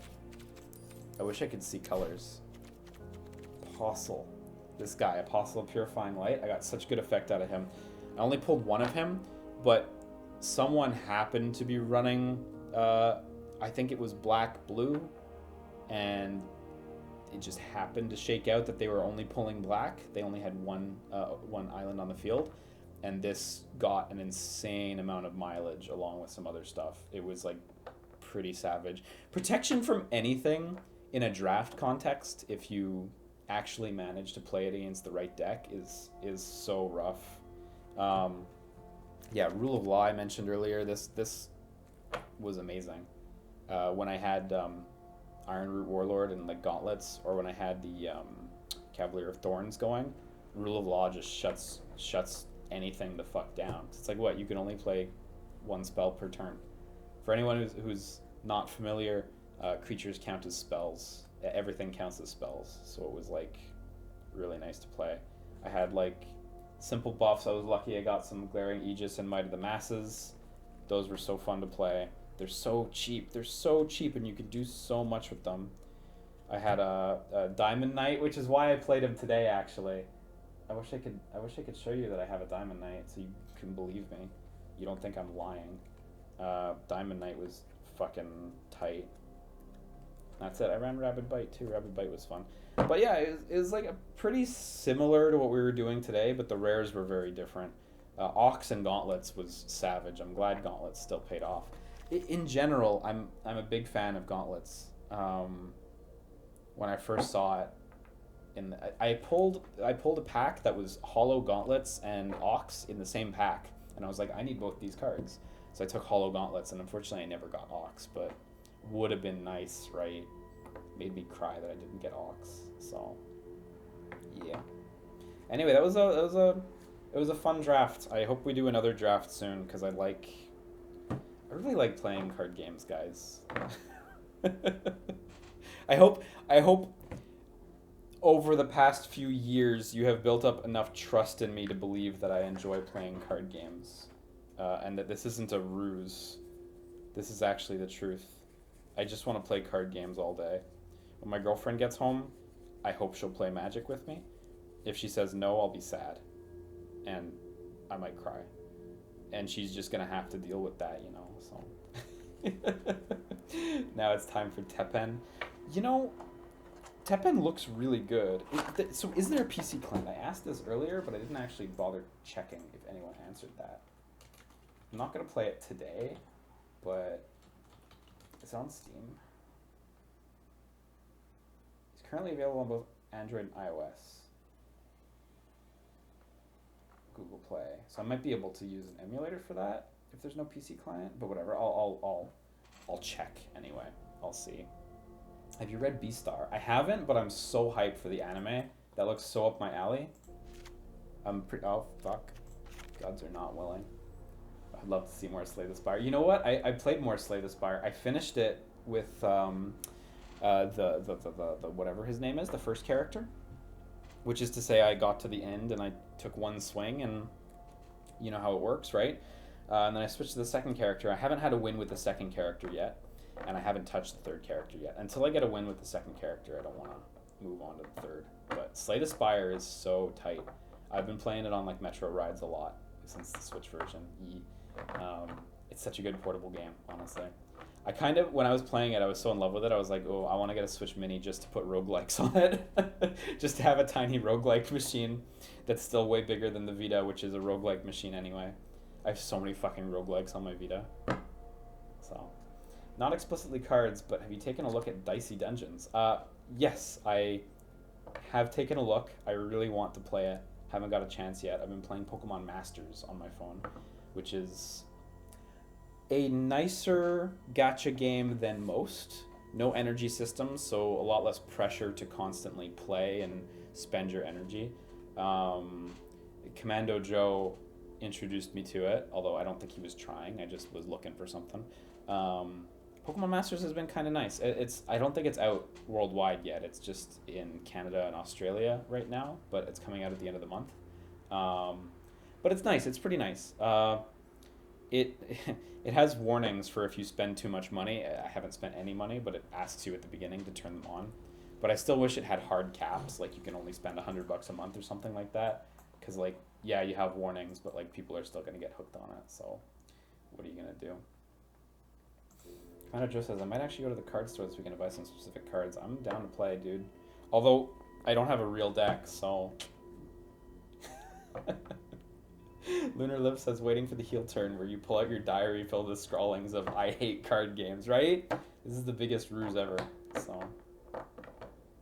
I wish I could see colors. Apostle. This guy, Apostle of Purifying Light. I got such good effect out of him. I only pulled one of him, but someone happened to be running, I think it was black-blue, and it just happened to shake out that they were only pulling black. They only had one island on the field, and this got an insane amount of mileage along with some other stuff. It was like pretty savage. Protection from anything in a draft context, if you actually manage to play it against the right deck, is so rough. Yeah, Rule of Law I mentioned earlier. This was amazing. When I had Ironroot Warlord and like Gauntlets, or when I had the Cavalier of Thorns going, Rule of Law just shuts anything the fuck down. It's like, what, you can only play 1 spell per turn. For anyone who's not familiar, creatures count as spells. Everything counts as spells, so it was like really nice to play. I had like simple buffs. I was lucky I got some Glaring Aegis and Might of the Masses. Those were so fun to play. They're so cheap, and you can do so much with them. I had a Diamond Knight, which is why I played him today, actually. I wish I could show you that I have a Diamond Knight so you can believe me. You don't think I'm lying. Diamond Knight was fucking tight. That's it. I ran Rabid Bite too. Rabid Bite was fun. But yeah, it was like a pretty similar to what we were doing today, but the rares were very different. Ox and Gauntlets was savage. I'm glad Gauntlets still paid off. In general, I'm a big fan of Gauntlets. When I first saw it, I pulled a pack that was Hollow Gauntlets and Ox in the same pack, and I was like, I need both these cards. So I took Hollow Gauntlets, and unfortunately I never got Ox, but would have been nice, right? Made me cry that I didn't get Ox. So yeah. Anyway, it was a fun draft. I hope we do another draft soon, because I really like playing card games, guys. I hope over the past few years you have built up enough trust in me to believe that I enjoy playing card games, and that this isn't a ruse. This is actually the truth. I just want to play card games all day. When my girlfriend gets home, I hope she'll play Magic with me. If she says no, I'll be sad, and I might cry. And she's just going to have to deal with that, you know, so. Now it's time for Tepen. You know, Tepen looks really good. So is there a PC client? I asked this earlier, but I didn't actually bother checking if anyone answered that. I'm not going to play it today, but it's on Steam. It's currently available on both Android and iOS. Google Play. So I might be able to use an emulator for that if there's no PC client, but whatever. I'll check anyway. I'll see. Have you read Beastar? I haven't, but I'm so hyped for the anime. That looks so up my alley. Oh fuck. Gods are not willing. I'd love to see more Slay the Spire. You know what? I played more Slay the Spire. I finished it with the whatever his name is, the first character. Which is to say, I got to the end and I took one swing, and you know how it works, right? And then I switched to the second character. I haven't had a win with the second character yet, and I haven't touched the third character yet. Until I get a win with the second character, I don't want to move on to the third. But Slay the Spire is so tight. I've been playing it on like Metro rides a lot since the Switch version. It's such a good portable game, honestly. I kind of, when I was playing it, I was so in love with it. I was like, oh, I want to get a Switch Mini just to put roguelikes on it. Just to have a tiny roguelike machine that's still way bigger than the Vita, which is a roguelike machine anyway. I have so many fucking roguelikes on my Vita. So, not explicitly cards, but have you taken a look at Dicey Dungeons? Yes, I have taken a look. I really want to play it. Haven't got a chance yet. I've been playing Pokemon Masters on my phone, which is a nicer gacha game than most. No energy systems, so a lot less pressure to constantly play and spend your energy. Commando Joe introduced me to it, although I don't think he was trying. I just was looking for something. Pokemon Masters has been kind of nice. I don't think it's out worldwide yet. It's just in Canada and Australia right now, but it's coming out at the end of the month. But it's nice. It's pretty nice. It has warnings for if you spend too much money. I haven't spent any money, but it asks you at the beginning to turn them on. But I still wish it had hard caps, like you can only spend $100 a month or something like that. Because like, yeah, you have warnings, but like people are still gonna get hooked on it. So, what are you gonna do? Commander Joe says, I might actually go to the card store this weekend to buy some specific cards. I'm down to play, dude. Although, I don't have a real deck, so... Lunar Liv says, waiting for the heel turn where you pull out your diary filled with scrawlings of I hate card games, right? This is the biggest ruse ever, so...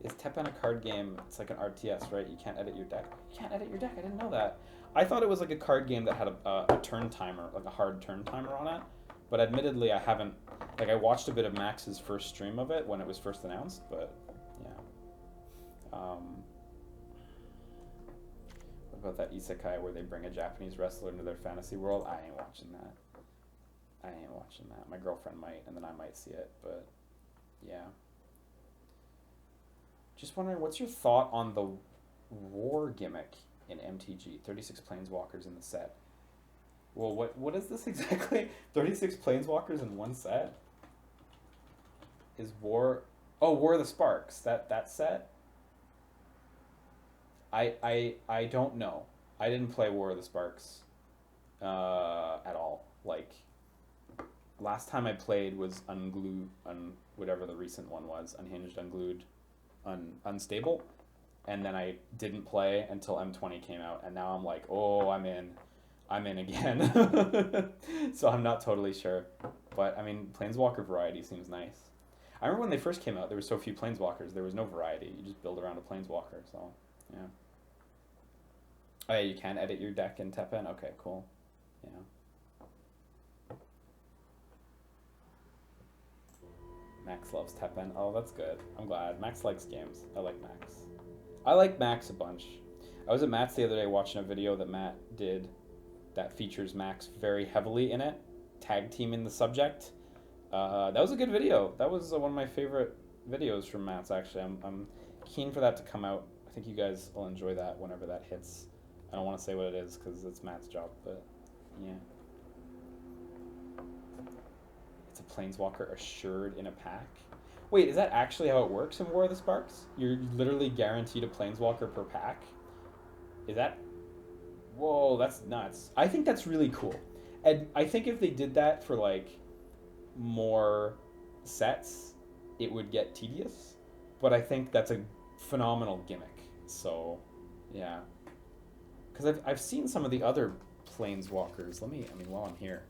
Is Teppen a card game? It's like an RTS, right? You can't edit your deck. You can't edit your deck, I didn't know that. I thought it was like a card game that had a turn timer, like a hard turn timer on it. But admittedly, I haven't... Like, I watched a bit of Max's first stream of it when it was first announced, but, yeah. What about that isekai where they bring a Japanese wrestler into their fantasy world? I ain't watching that. My girlfriend might, and then I might see it, but, yeah. Just wondering, what's your thought on the war gimmick in MTG? 36 Planeswalkers in the set. Well, what is this exactly? 36 Planeswalkers in one set? Is War... Oh, War of the Sparks. That set? I don't know. I didn't play War of the Sparks at all. Like, last time I played was Unglued, whatever the recent one was. Unhinged, Unglued, Unstable. And then I didn't play until M20 came out. And now I'm like, oh, I'm in again. So I'm not totally sure. But, I mean, Planeswalker variety seems nice. I remember when they first came out, there were so few Planeswalkers, there was no variety. You just build around a Planeswalker, so, yeah. Oh, yeah, you can edit your deck in Teppen? Okay, cool. Yeah. Max loves Teppen. Oh, that's good. I'm glad. Max likes games. I like Max. I like Max a bunch. I was at Matt's the other day watching a video that Matt did that features Max very heavily in it, tag teaming the subject. That was a good video. That was one of my favorite videos from Matt's, actually. I'm keen for that to come out. I think you guys will enjoy that whenever that hits. I don't want to say what it is because it's Matt's job, but yeah. It's a Planeswalker assured in a pack. Wait, is that actually how it works in War of the Sparks? You're literally guaranteed a Planeswalker per pack? Is that... Whoa, that's nuts. I think that's really cool. And I think if they did that for, like, more sets, it would get tedious. But I think that's a phenomenal gimmick. So, yeah. Because I've seen some of the other Planeswalkers. While I'm here.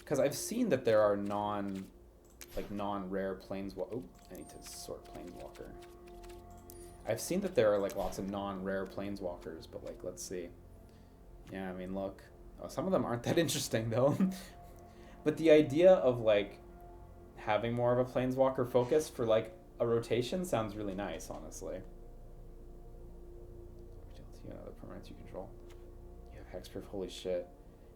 Because I've seen that there are non-rare Planeswalker... Oh, I need to sort Planeswalker. I've seen that there are, like, lots of non-rare Planeswalkers, but, like, let's see. Yeah, I mean, look. Oh, some of them aren't that interesting, though. But the idea of, like, having more of a Planeswalker focus for, like, a rotation sounds really nice, honestly. You know, the permanents you control. You have Hexproof, holy shit.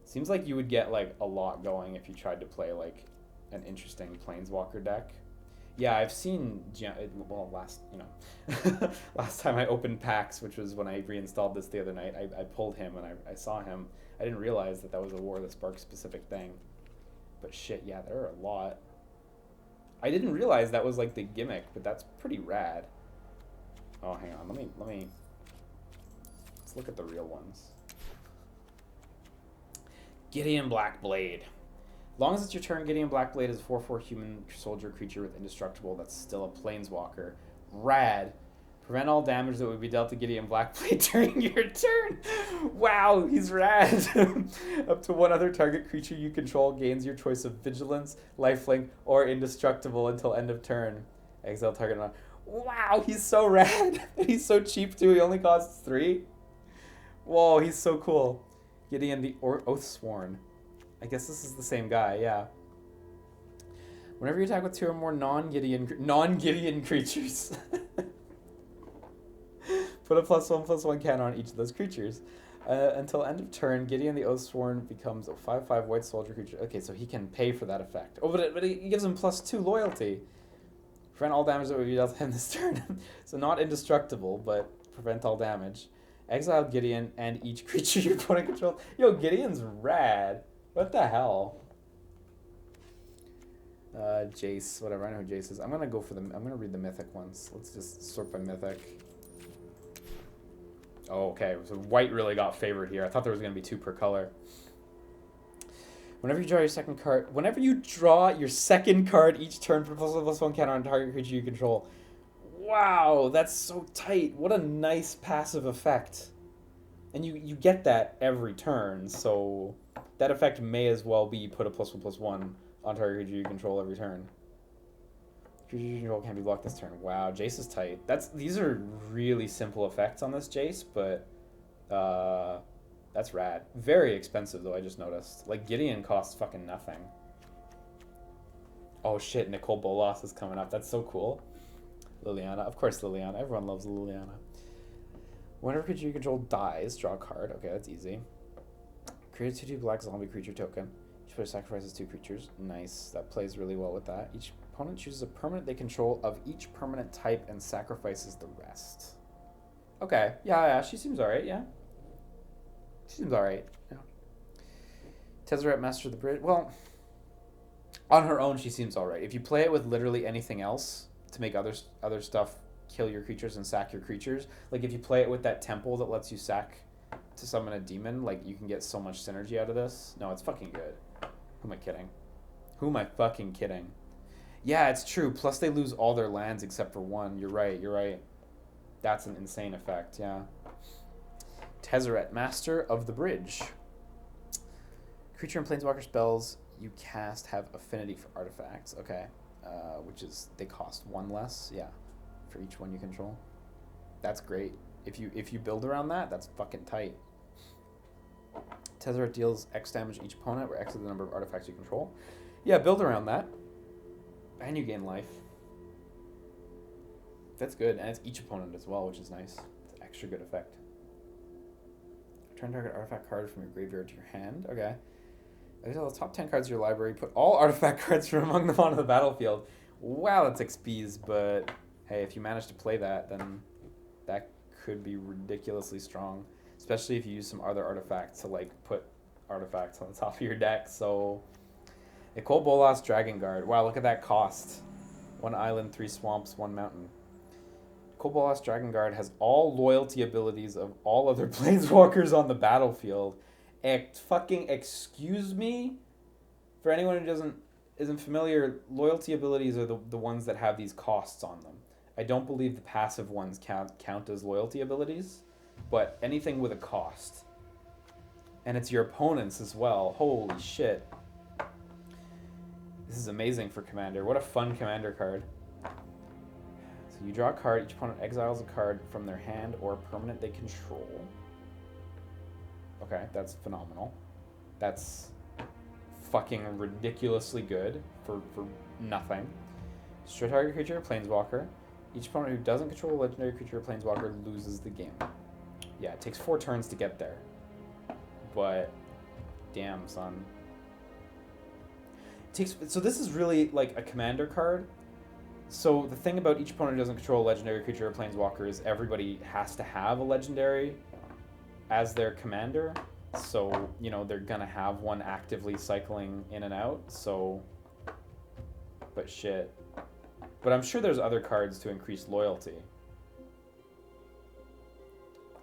Seems like you would get, like, a lot going if you tried to play, like, an interesting Planeswalker deck. Yeah, I've seen, last time I opened packs, which was when I reinstalled this the other night, I pulled him and I saw him. I didn't realize that was a War of the Sparks specific thing. But shit, yeah, there are a lot. I didn't realize that was like the gimmick, but that's pretty rad. Oh, hang on. Let me. Let's look at the real ones. Gideon Blackblade. Long as it's your turn, Gideon Blackblade is a 4/4 human soldier creature with indestructible that's still a planeswalker. Rad. Prevent all damage that would be dealt to Gideon Blackblade during your turn. Wow, he's rad. Up to one other target creature you control gains your choice of Vigilance, Lifelink, or Indestructible until end of turn. Exile target on. Wow, he's so rad. He's so cheap too. He only costs 3. Whoa, he's so cool. Gideon the Oathsworn. I guess this is the same guy, yeah. Whenever you attack with 2 or more non-Gideon creatures, put a +1/+1 counter on each of those creatures. Until end of turn, Gideon the Oathsworn becomes a 5/5 white soldier creature. Okay, so he can pay for that effect. Oh, but it gives him +2 loyalty. Prevent all damage that would be dealt to him this turn. So not indestructible, but prevent all damage. Exile Gideon and each creature your opponent controls. Yo, Gideon's rad. What the hell? Jace, whatever. I know who Jace is. I'm gonna go for I'm gonna read the mythic ones. Let's just sort by mythic. Oh, okay. So white really got favored here. I thought there was gonna be 2 per color. Whenever you draw your second card, each turn for +1/+1 counter on target creature you control. Wow, that's so tight. What a nice passive effect. And you get that every turn, so that effect may as well be put a +1/+1 on target creature you control every turn. Creature you control can't be blocked this turn. Wow, Jace is tight. These are really simple effects on this Jace, but that's rad. Very expensive though, I just noticed. Like Gideon costs fucking nothing. Oh shit, Nicole Bolas is coming up. That's so cool. Liliana, of course Liliana. Everyone loves Liliana. Whenever creature you control dies, draw a card. Okay, that's easy. Create a 2/2 black zombie creature token. Each player sacrifices 2 creatures. Nice. That plays really well with that. Each opponent chooses a permanent they control of each permanent type and sacrifices the rest. Okay. Yeah, she seems alright, yeah. She seems alright. Yeah. Tezzeret, Master of the Bridge. Well, on her own, she seems alright. If you play it with literally anything else to make other stuff kill your creatures and sack your creatures, like if you play it with that temple that lets you sack to summon a demon, like you can get so much synergy out of this. No, it's fucking good. Who am I kidding? Who am I fucking kidding? Yeah, it's true. Plus they lose all their lands except for 1. You're right. That's an insane effect, yeah. Tezzeret, Master of the Bridge. Creature and Planeswalker spells you cast have affinity for artifacts. Okay. Which is, they cost 1 less, yeah, for each one you control. That's great. If you build around that, that's fucking tight. Tezzeret deals X damage to each opponent, where X is the number of artifacts you control. Yeah, build around that. And you gain life. That's good, and it's each opponent as well, which is nice. It's an extra good effect. Return target artifact card from your graveyard to your hand. Okay. Exile the top 10 cards of your library. Put all artifact cards from among them onto the battlefield. Wow, that's XP's, but hey, if you manage to play that, then that could be ridiculously strong. Especially if you use some other artifacts to like put artifacts on the top of your deck. So, Nicole Bolas, Dragon Guard. Wow, look at that cost. 1 island, 3 swamps, 1 mountain. Nicole Bolas, Dragon Guard has all loyalty abilities of all other planeswalkers on the battlefield. Fucking excuse me? For anyone who isn't familiar, loyalty abilities are the ones that have these costs on them. I don't believe the passive ones count as loyalty abilities, but anything with a cost. And it's your opponents as well. Holy shit. This is amazing for Commander. What a fun Commander card. So you draw a card, each opponent exiles a card from their hand or a permanent they control. Okay, that's phenomenal. That's fucking ridiculously good for nothing. Destroy target creature or planeswalker. Each opponent who doesn't control a legendary creature or planeswalker loses the game. Yeah, it takes 4 turns to get there. But damn, son. So this is really like a commander card. So the thing about each opponent who doesn't control a legendary creature or planeswalker is everybody has to have a legendary as their commander. So, you know, they're gonna have one actively cycling in and out. So but shit. But I'm sure there's other cards to increase loyalty.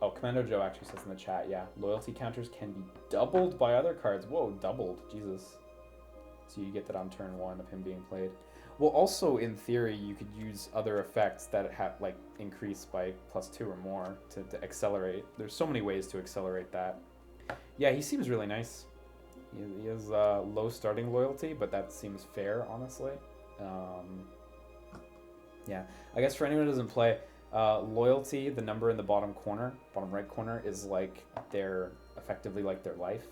Oh, Commando Joe actually says in the chat, yeah, loyalty counters can be doubled by other cards. Whoa, doubled. Jesus. So you get that on turn 1 of him being played. Well, also, in theory, you could use other effects that have, like, increase by +2 or more to accelerate. There's so many ways to accelerate that. Yeah, he seems really nice. He has low starting loyalty, but that seems fair, honestly. Yeah, I guess for anyone who doesn't play, loyalty, the number in the bottom corner, bottom right corner, is like effectively like their life.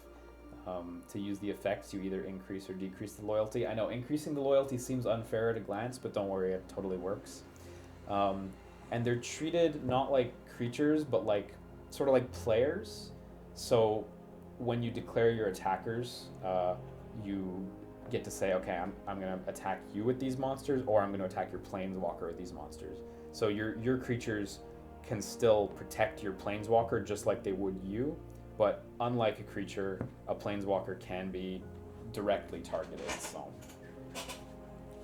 To use the effects, you either increase or decrease the loyalty. I know increasing the loyalty seems unfair at a glance, but don't worry, it totally works. And they're treated not like creatures, but like sort of like players. So when you declare your attackers, you get to say, okay, I'm going to attack you with these monsters, or I'm going to attack your planeswalker with these monsters. So your creatures can still protect your planeswalker just like they would you. But unlike a creature, a planeswalker can be directly targeted, so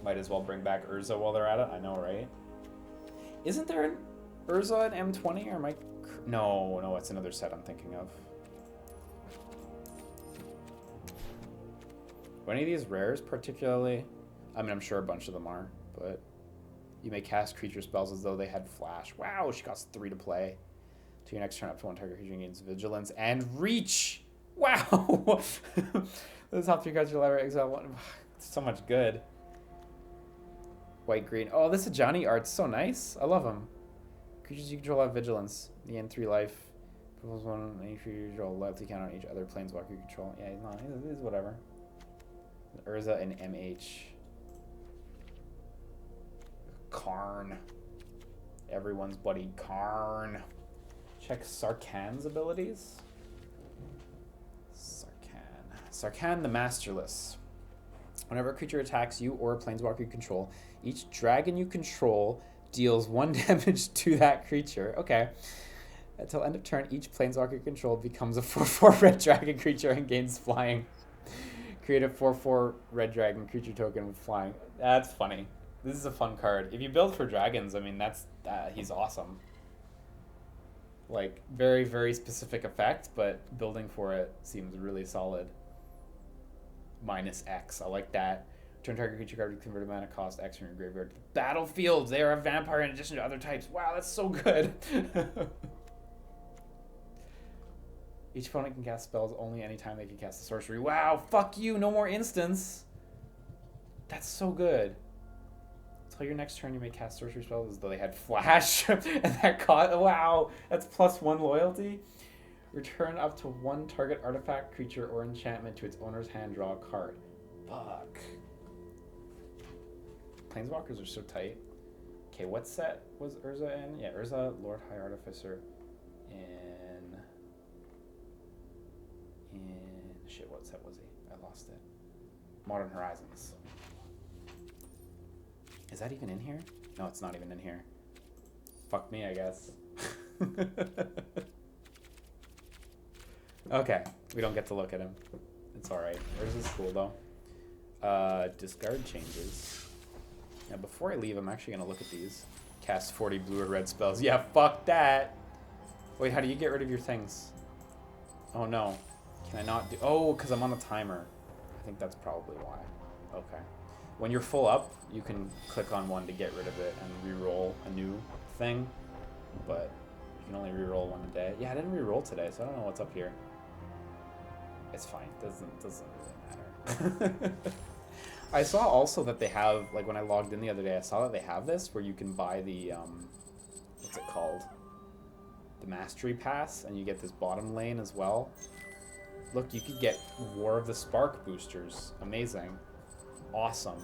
might as well bring back Urza while they're at it. I know, right? Isn't there an Urza in M20, or am I... No, it's another set I'm thinking of. Were any of these rares particularly? I mean, I'm sure a bunch of them are, but you may cast creature spells as though they had flash. Wow, she costs 3 to play. To your next turn, up to 1 target creature gains vigilance and reach. Wow. Those top 3 cards you'll ever exile 1. So much good. White, green. Oh, this Ajani art's so nice. I love him. Creatures you control have vigilance. The end 3 life. Propose 1 any creature you control. Loyalty count on each other planeswalker you control. Yeah, he's not. He's whatever. Urza and MH. Karn. Everyone's buddy Karn. Check Sarkhan's abilities. Sarkhan the Masterless. Whenever a creature attacks you or a planeswalker you control, each dragon you control deals 1 damage to that creature. Okay. Until end of turn, each planeswalker you control becomes a 4/4 red dragon creature and gains flying. Create a 4/4 red dragon creature token with flying. That's funny. This is a fun card. If you build for dragons, I mean, he's awesome. Like, very, very specific effect, but building for it seems really solid. -X. I like that. Turn target creature card with converted mana cost X from your graveyard to the battlefield. They are a vampire in addition to other types. Wow, that's so good. Each opponent can cast spells only anytime they can cast a sorcery. Wow, fuck you. No more instants. That's so good. Until your next turn, you may cast sorcery spells as though they had flash. And that caught. Wow, that's +1 loyalty. Return up to 1 target artifact, creature, or enchantment to its owner's hand. Draw a card. Fuck. Planeswalkers are so tight. Okay, what set was Urza in? Yeah, Urza, Lord High Artificer, in shit. What set was he? I lost it. Modern Horizons. Is that even in here? No, it's not even in here. Fuck me, I guess. Okay, we don't get to look at him. It's alright. Where's his school, though? Discard changes. Now, before I leave, I'm actually going to look at these. Cast 40 blue or red spells. Yeah, fuck that! Wait, how do you get rid of your things? Oh, no. Can I not do... Oh, because I'm on a timer. I think that's probably why. Okay. When you're full up, you can click on one to get rid of it and re-roll a new thing. But you can only re-roll 1 a day. Yeah, I didn't re-roll today, so I don't know what's up here. It's fine. Doesn't really matter. I saw also that they have, like when I logged in the other day, I saw that they have this where you can buy the, what's it called? The Mastery Pass, and you get this bottom lane as well. Look, you could get War of the Spark boosters. Amazing. Awesome.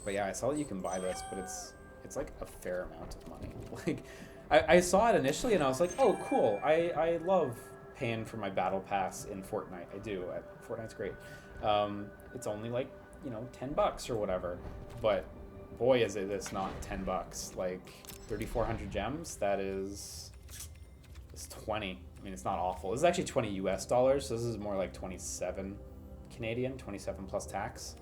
But yeah, I saw that you can buy this, but it's like a fair amount of money. Like, I saw it initially and I was like, oh, cool. I love paying for my battle pass in Fortnite. I do. Fortnite's great. It's only like, you know, $10 or whatever. But boy, is it's not $10. Like 3,400 gems. That is, it's 20. I mean, it's not awful. This is actually 20 US dollars. So this is more like 27 Canadian, 27 plus tax.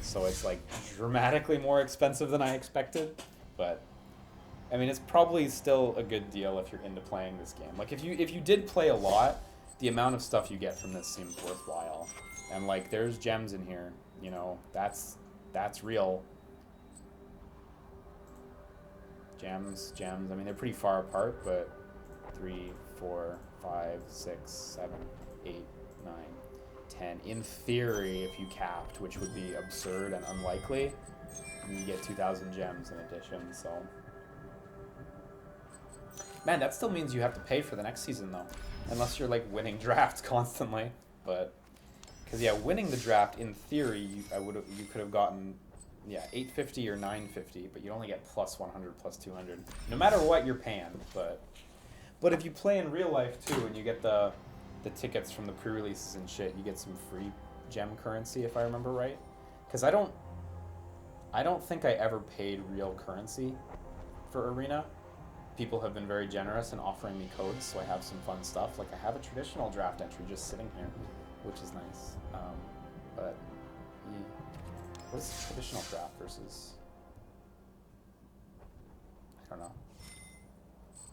So it's like dramatically more expensive than I expected, but I mean, it's probably still a good deal if you're into playing this game. Like if you did play a lot, the amount of stuff you get from this seems worthwhile. And like there's gems in here, you know, that's real. Gems. I mean, they're pretty far apart, but 3, 4, 5, 6, 7, 8, 9, 10. In theory, if you capped, which would be absurd and unlikely, you get 2,000 gems in addition, so... Man, that still means you have to pay for the next season, though. Unless you're, like, winning drafts constantly. But... Because, yeah, winning the draft, in theory, you could have gotten... Yeah, 850 or 950, but you only get plus 100, plus 200. No matter what, you're paying, but if you play in real life too, and you get the tickets from the pre-releases and shit, you get some free gem currency, if I remember right. Because I don't think I ever paid real currency for Arena. People have been very generous in offering me codes, so I have some fun stuff. Like I have a traditional draft entry just sitting here, which is nice. But yeah. What is traditional draft versus? I don't know.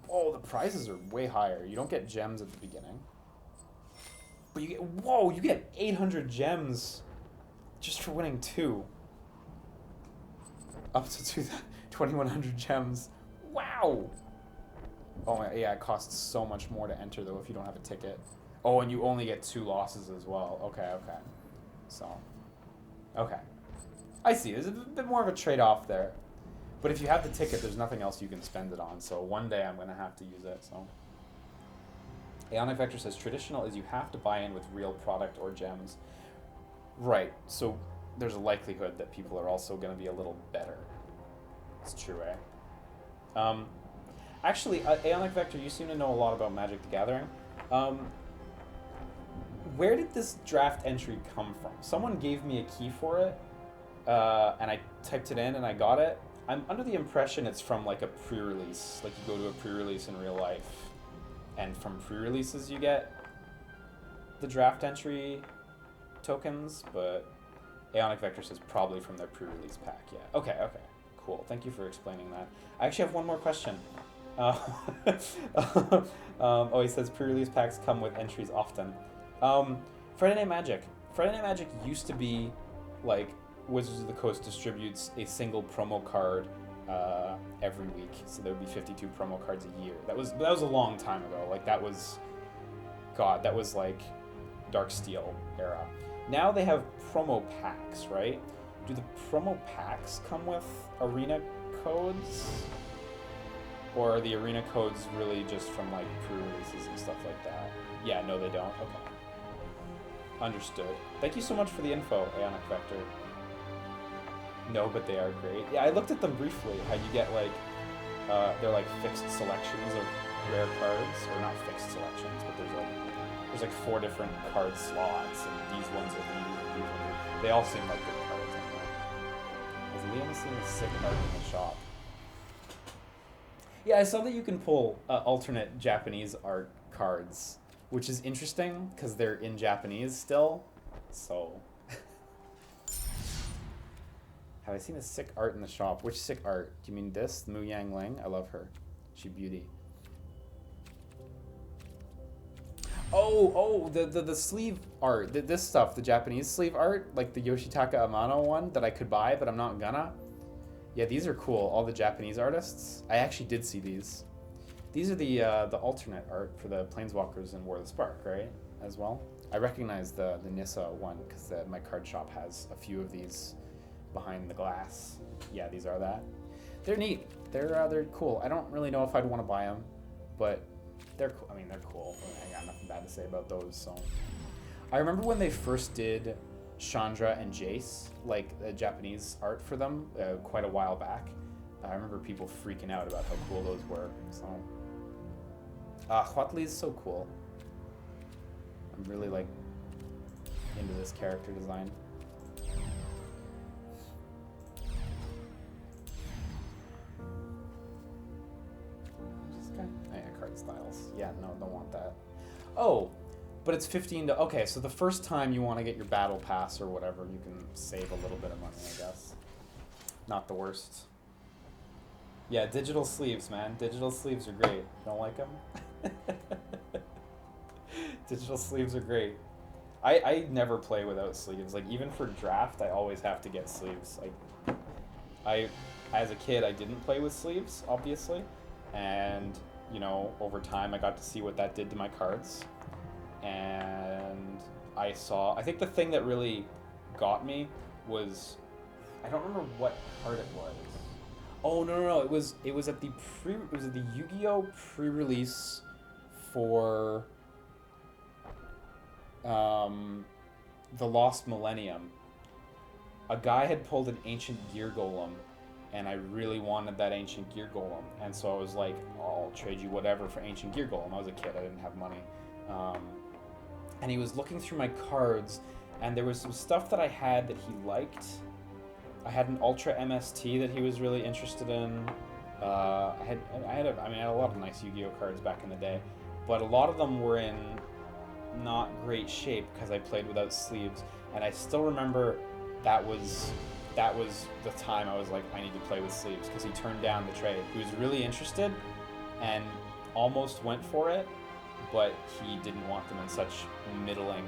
Oh, the prizes are way higher. You don't get gems at the beginning. But you get, whoa, you get 800 gems just for winning 2. Up to 2,100 gems. Wow! Oh, yeah, it costs so much more to enter, though, if you don't have a ticket. Oh, and you only get 2 losses as well. Okay. So, okay. I see. There's a bit more of a trade-off there. But if you have the ticket, there's nothing else you can spend it on. So one day I'm going to have to use it. So Aeonic Vector says, traditional is you have to buy in with real product or gems. Right. So there's a likelihood that people are also going to be a little better. It's true, eh? Actually, Aeonic Vector, you seem to know a lot about Magic the Gathering. Where did this draft entry come from? Someone gave me a key for it. And I typed it in and I got it. I'm under the impression it's from like a pre-release. Like you go to a pre-release in real life, and from pre-releases you get the draft entry tokens, but Aeonic Vector says probably from their pre-release pack. Yeah. Okay. Cool. Thank you for explaining that. I actually have one more question. He says pre-release packs come with entries often. Friday Night Magic. Friday Night Magic used to be like Wizards of the Coast distributes a single promo card every week, so there would be 52 promo cards a year. That was a long time ago. Like that was like Dark Steel era. Now they have promo packs, right? Do the promo packs come with arena codes, or are the arena codes really just from like pre-releases and stuff like that? Yeah, no, they don't. Okay, understood. Thank you so much for the info, Aeonic Vector. No, but they are great. Yeah, I looked at them briefly, how you get like, they're like fixed selections of rare cards, or not fixed selections, but there's like 4 different card slots, and these ones are these ones are, they all seem like good cards anyway. Has Liam seen the sick art in the shop? Yeah, I saw that you can pull alternate Japanese art cards, which is interesting, because they're in Japanese still, so... Have I seen a sick art in the shop? Which sick art? Do you mean this? Mu Yang Ling? I love her. She beauty. Oh, the sleeve art. This stuff, the Japanese sleeve art, like the Yoshitaka Amano one that I could buy, but I'm not gonna. Yeah, these are cool. All the Japanese artists. I actually did see these. These are the alternate art for the Planeswalkers in War of the Spark, right? As well. I recognize the Nissa one because my card shop has a few of these behind the glass. Yeah, these are that. They're neat. They're cool. I don't really know if I'd want to buy them, but they're cool. I mean, they're cool. I got nothing bad to say about those. So, I remember when they first did Chandra and Jace, like Japanese art for them, quite a while back. I remember people freaking out about how cool those were. So, Huatli is so cool. I'm really like into this character design. Card styles. Yeah, no, don't want that. Oh, But it's 15 to... Okay, so the first time you want to get your battle pass or whatever, you can save a little bit of money, I guess. Not the worst. Yeah, digital sleeves, man. Digital sleeves are great. Don't like them? Digital sleeves are great. I never play without sleeves. Like, even for draft, I always have to get sleeves. Like, as a kid, I didn't play with sleeves, obviously. And, you know, over time, I got to see what that did to my cards. And I think the thing that really got me was, I don't remember what card it was. Oh, no. It was at the Yu-Gi-Oh! Pre-release for the Lost Millennium. A guy had pulled an Ancient Gear Golem, and I really wanted that Ancient Gear Golem. And so I was like, I'll trade you whatever for Ancient Gear Golem. I was a kid, I didn't have money. And he was looking through my cards, and there was some stuff that I had that he liked. I had an Ultra MST that he was really interested in. I had a lot of nice Yu-Gi-Oh cards back in the day, but a lot of them were in not great shape because I played without sleeves. And I still remember that was the time I was like, I need to play with sleeves, because he turned down the trade. He was really interested and almost went for it, but he didn't want them in such middling.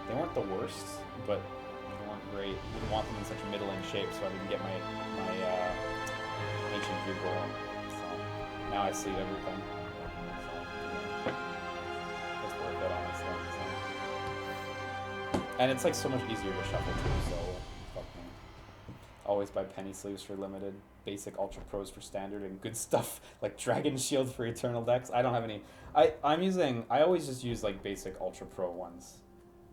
They weren't the worst, but they weren't great. He didn't want them in such middling shape, so I didn't get my Ancient Gear Golem. So now I sleeve everything. So, yeah. It's worth it, honestly. So. And it's like so much easier to shuffle too, so fuck me. Always buy penny sleeves for limited, basic Ultra Pros for standard, and good stuff like Dragon Shield for Eternal decks. I don't have any. I always just use like basic Ultra Pro ones.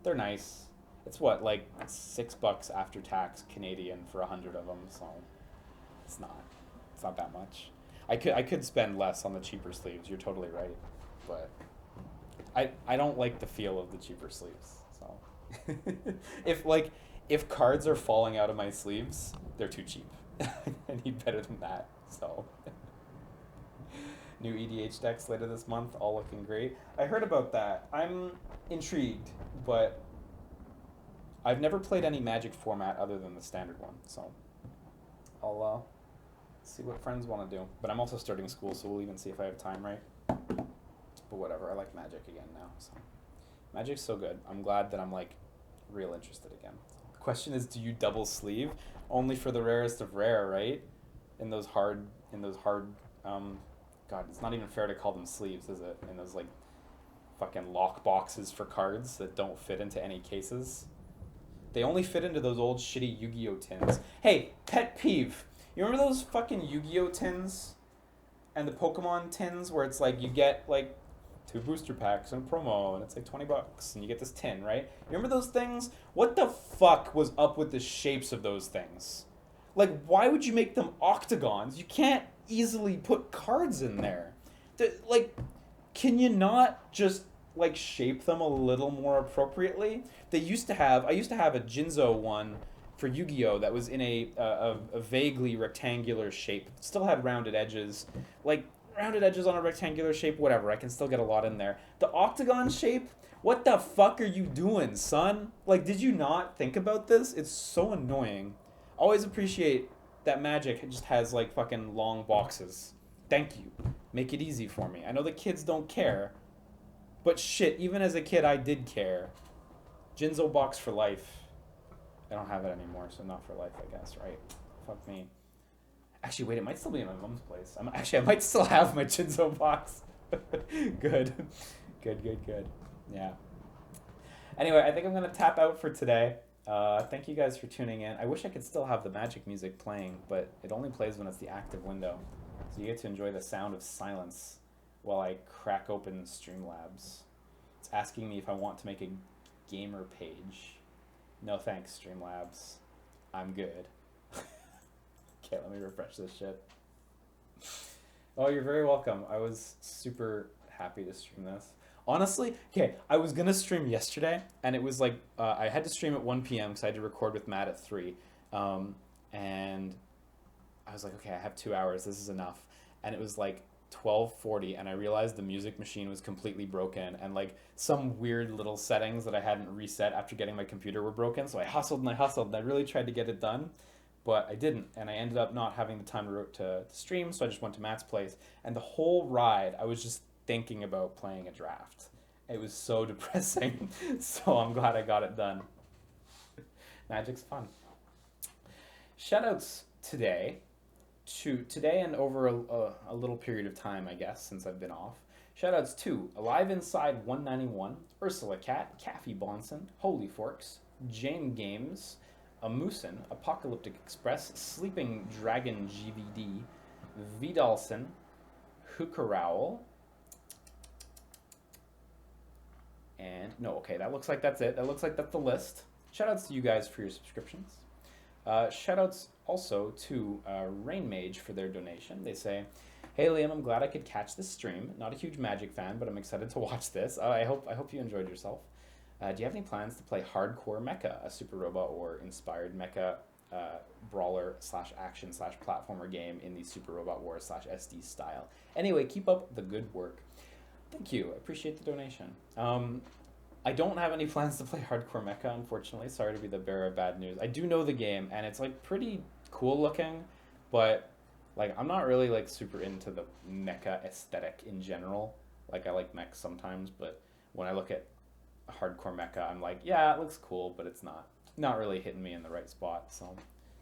They're nice. It's what, like $6 after tax Canadian for 100 of them, so it's not that much. I could spend less on the cheaper sleeves. You're totally right, but I don't like the feel of the cheaper sleeves. So if cards are falling out of my sleeves, they're too cheap. I need better than that. So new EDH decks later this month, all looking great. I heard about that. I'm intrigued, but I've never played any Magic format other than the standard one, so I'll see what friends want to do. But I'm also starting school, so we'll even see if I have time, right? But whatever, I like Magic again now. So Magic's so good. I'm glad that I'm like real interested again. The question is, do you double sleeve? Only for the rarest of rare, right? In those hard, God, it's not even fair to call them sleeves, is it? In those like fucking lock boxes for cards that don't fit into any cases. They only fit into those old shitty Yu-Gi-Oh tins. Hey, pet peeve. You remember those fucking Yu-Gi-Oh tins and the Pokemon tins where it's like you get like 2 booster packs and a promo and it's like $20 and you get this tin, right? You remember those things? What the fuck was up with the shapes of those things? Like, why would you make them octagons? You can't easily put cards in there. Like, can you not just like shape them a little more appropriately? I used to have a Jinzo one for Yu-Gi-Oh that was in a vaguely rectangular shape. Still had rounded edges. Like, rounded edges on a rectangular shape, whatever. I can still get a lot in there. The octagon shape, what the fuck are you doing, son? Like, did you not think about this? It's so annoying. Always appreciate that Magic just has like fucking long boxes. Thank you. Make it easy for me. I know the kids don't care, but shit, even as a kid I did care. Jinzo box for life. I don't have it anymore, so not for life, I guess, right? Fuck me. Actually, wait, it might still be in my mom's place. I might still have my Jinzo box. Good. Good. Yeah. Anyway, I think I'm going to tap out for today. Thank you guys for tuning in. I wish I could still have the Magic music playing, but it only plays when it's the active window. So you get to enjoy the sound of silence while I crack open Streamlabs. It's asking me if I want to make a gamer page. No thanks, Streamlabs. I'm good. Okay, let me refresh this shit. Oh, you're very welcome. I was super happy to stream this. Honestly, okay, I was going to stream yesterday, and it was like, I had to stream at 1 p.m. because I had to record with Matt at 3. And I was like, okay, I have 2 hours. This is enough. And it was like 12:40 and I realized the music machine was completely broken and like some weird little settings that I hadn't reset after getting my computer were broken. So I hustled and I hustled and I really tried to get it done, but I didn't. And I ended up not having the time to stream, so I just went to Matt's place. And the whole ride, I was just thinking about playing a draft. It was so depressing. So I'm glad I got it done. Magic's fun. Shoutouts today and over a little period of time, I guess, since I've been off. Shoutouts to Alive Inside 191, Ursula Cat, Caffey Bonson, Holy Forks, Jane Games, Amusin, Apocalyptic Express, Sleeping Dragon GVD, Vidalson, Hookarowl, and no, okay, that looks like that's it. That looks like that's the list. Shoutouts to you guys for your subscriptions. Shoutouts also to Rain Mage for their donation. They say, "Hey Liam, I'm glad I could catch this stream. Not a huge Magic fan, but I'm excited to watch this. I hope you enjoyed yourself. Do you have any plans to play Hardcore Mecha, a Super Robot War inspired mecha brawler / action / platformer game in the Super Robot War / SD style? Anyway, keep up the good work." Thank you. I appreciate the donation. I don't have any plans to play Hardcore Mecha, unfortunately. Sorry to be the bearer of bad news. I do know the game, and it's like pretty cool looking, but like I'm not really like super into the mecha aesthetic in general. Like I like mechs sometimes, but when I look at Hardcore Mecha, I'm like, yeah, it looks cool, but it's not really hitting me in the right spot. So,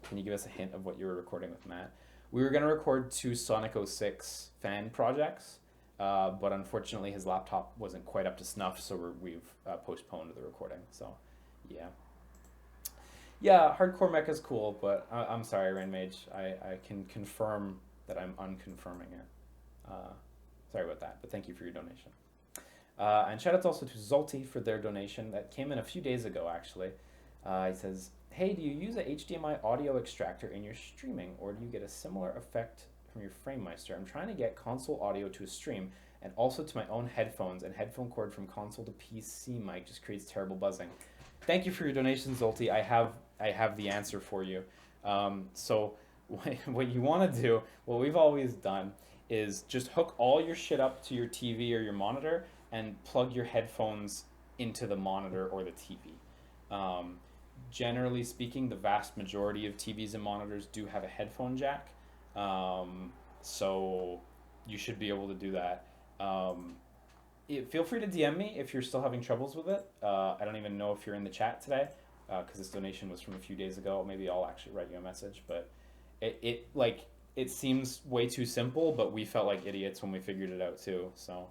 can you give us a hint of what you were recording with Matt? We were gonna record 2 Sonic 06 fan projects. But unfortunately his laptop wasn't quite up to snuff, so we've postponed the recording. So, yeah, Hardcore Mecha is cool, but I'm sorry, Rain Mage. I can confirm that I'm unconfirming it. Sorry about that, but thank you for your donation. And shout out also to Zolti for their donation that came in a few days ago, actually. He says, "Hey, do you use a HDMI audio extractor in your streaming, or do you get a similar effect from your FrameMeister? I'm trying to get console audio to a stream and also to my own headphones, and headphone cord from console to PC mic just creates terrible buzzing." Thank you for your donation, Zolti. I have the answer for you. So what you want to do, what we've always done, is just hook all your shit up to your TV or your monitor and plug your headphones into the monitor or the TV. Generally speaking, the vast majority of TVs and monitors do have a headphone jack. So you should be able to do that. Feel free to DM me if you're still having troubles with it. I don't even know if you're in the chat today, because this donation was from a few days ago. Maybe I'll actually write you a message, but it seems way too simple, but we felt like idiots when we figured it out too, so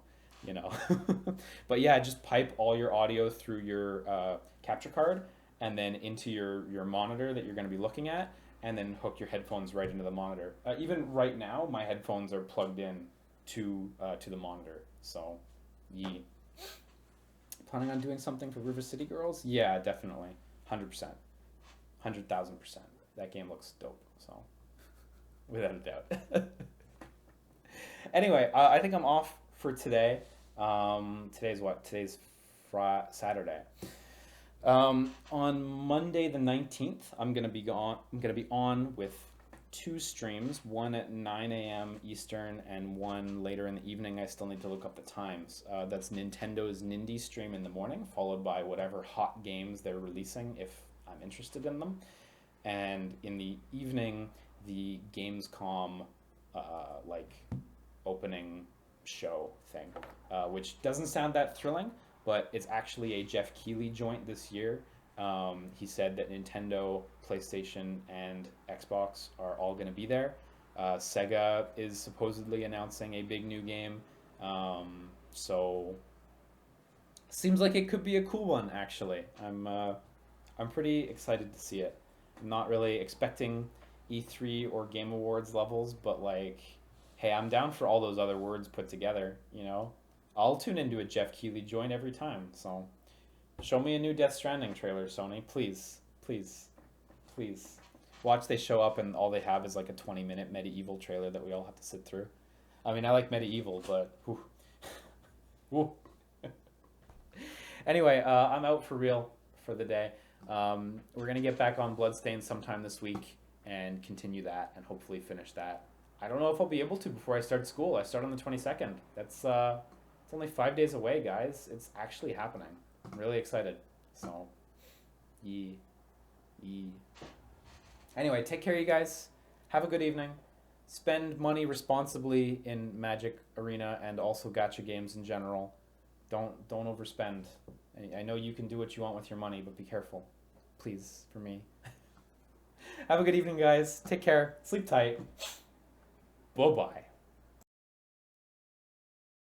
but yeah, just pipe all your audio through your capture card and then into your monitor that you're going to be looking at, and then hook your headphones right into the monitor. Even right now, my headphones are plugged in to the monitor. So, planning on doing something for River City Girls? Yeah, definitely, 100%, 100,000%. That game looks dope. So, without a doubt. Anyway, I think I'm off for today. Today's what? Today's Saturday. On Monday the 19th, I'm gonna be on with 2 streams, one at 9 a.m. Eastern and one later in the evening. I still need to look up the times. That's Nintendo's Nindy stream in the morning, followed by whatever hot games they're releasing if I'm interested in them. And in the evening, the Gamescom opening show thing, which doesn't sound that thrilling, but it's actually a Jeff Keighley joint this year. He said that Nintendo, PlayStation, and Xbox are all going to be there. Sega is supposedly announcing a big new game. So seems like it could be a cool one, actually. I'm pretty excited to see it. I'm not really expecting E3 or Game Awards levels, but like, hey, I'm down for all those other words put together, I'll tune into a Jeff Keighley joint every time, so show me a new Death Stranding trailer, Sony, please, please, please. Watch they show up and all they have is like a 20-minute Medieval trailer that we all have to sit through. I mean, I like Medieval, but whew. Whew. Anyway, I'm out for real for the day. We're going to get back on Bloodstained sometime this week and continue that and hopefully finish that. I don't know if I'll be able to before I start school. I start on the 22nd. That's it's only 5 days away, guys. It's actually happening. I'm really excited. So, yee. Anyway, take care, you guys. Have a good evening. Spend money responsibly in Magic Arena and also gacha games in general. Don't overspend. I know you can do what you want with your money, but be careful. Please, for me. Have a good evening, guys. Take care. Sleep tight. Bye-bye.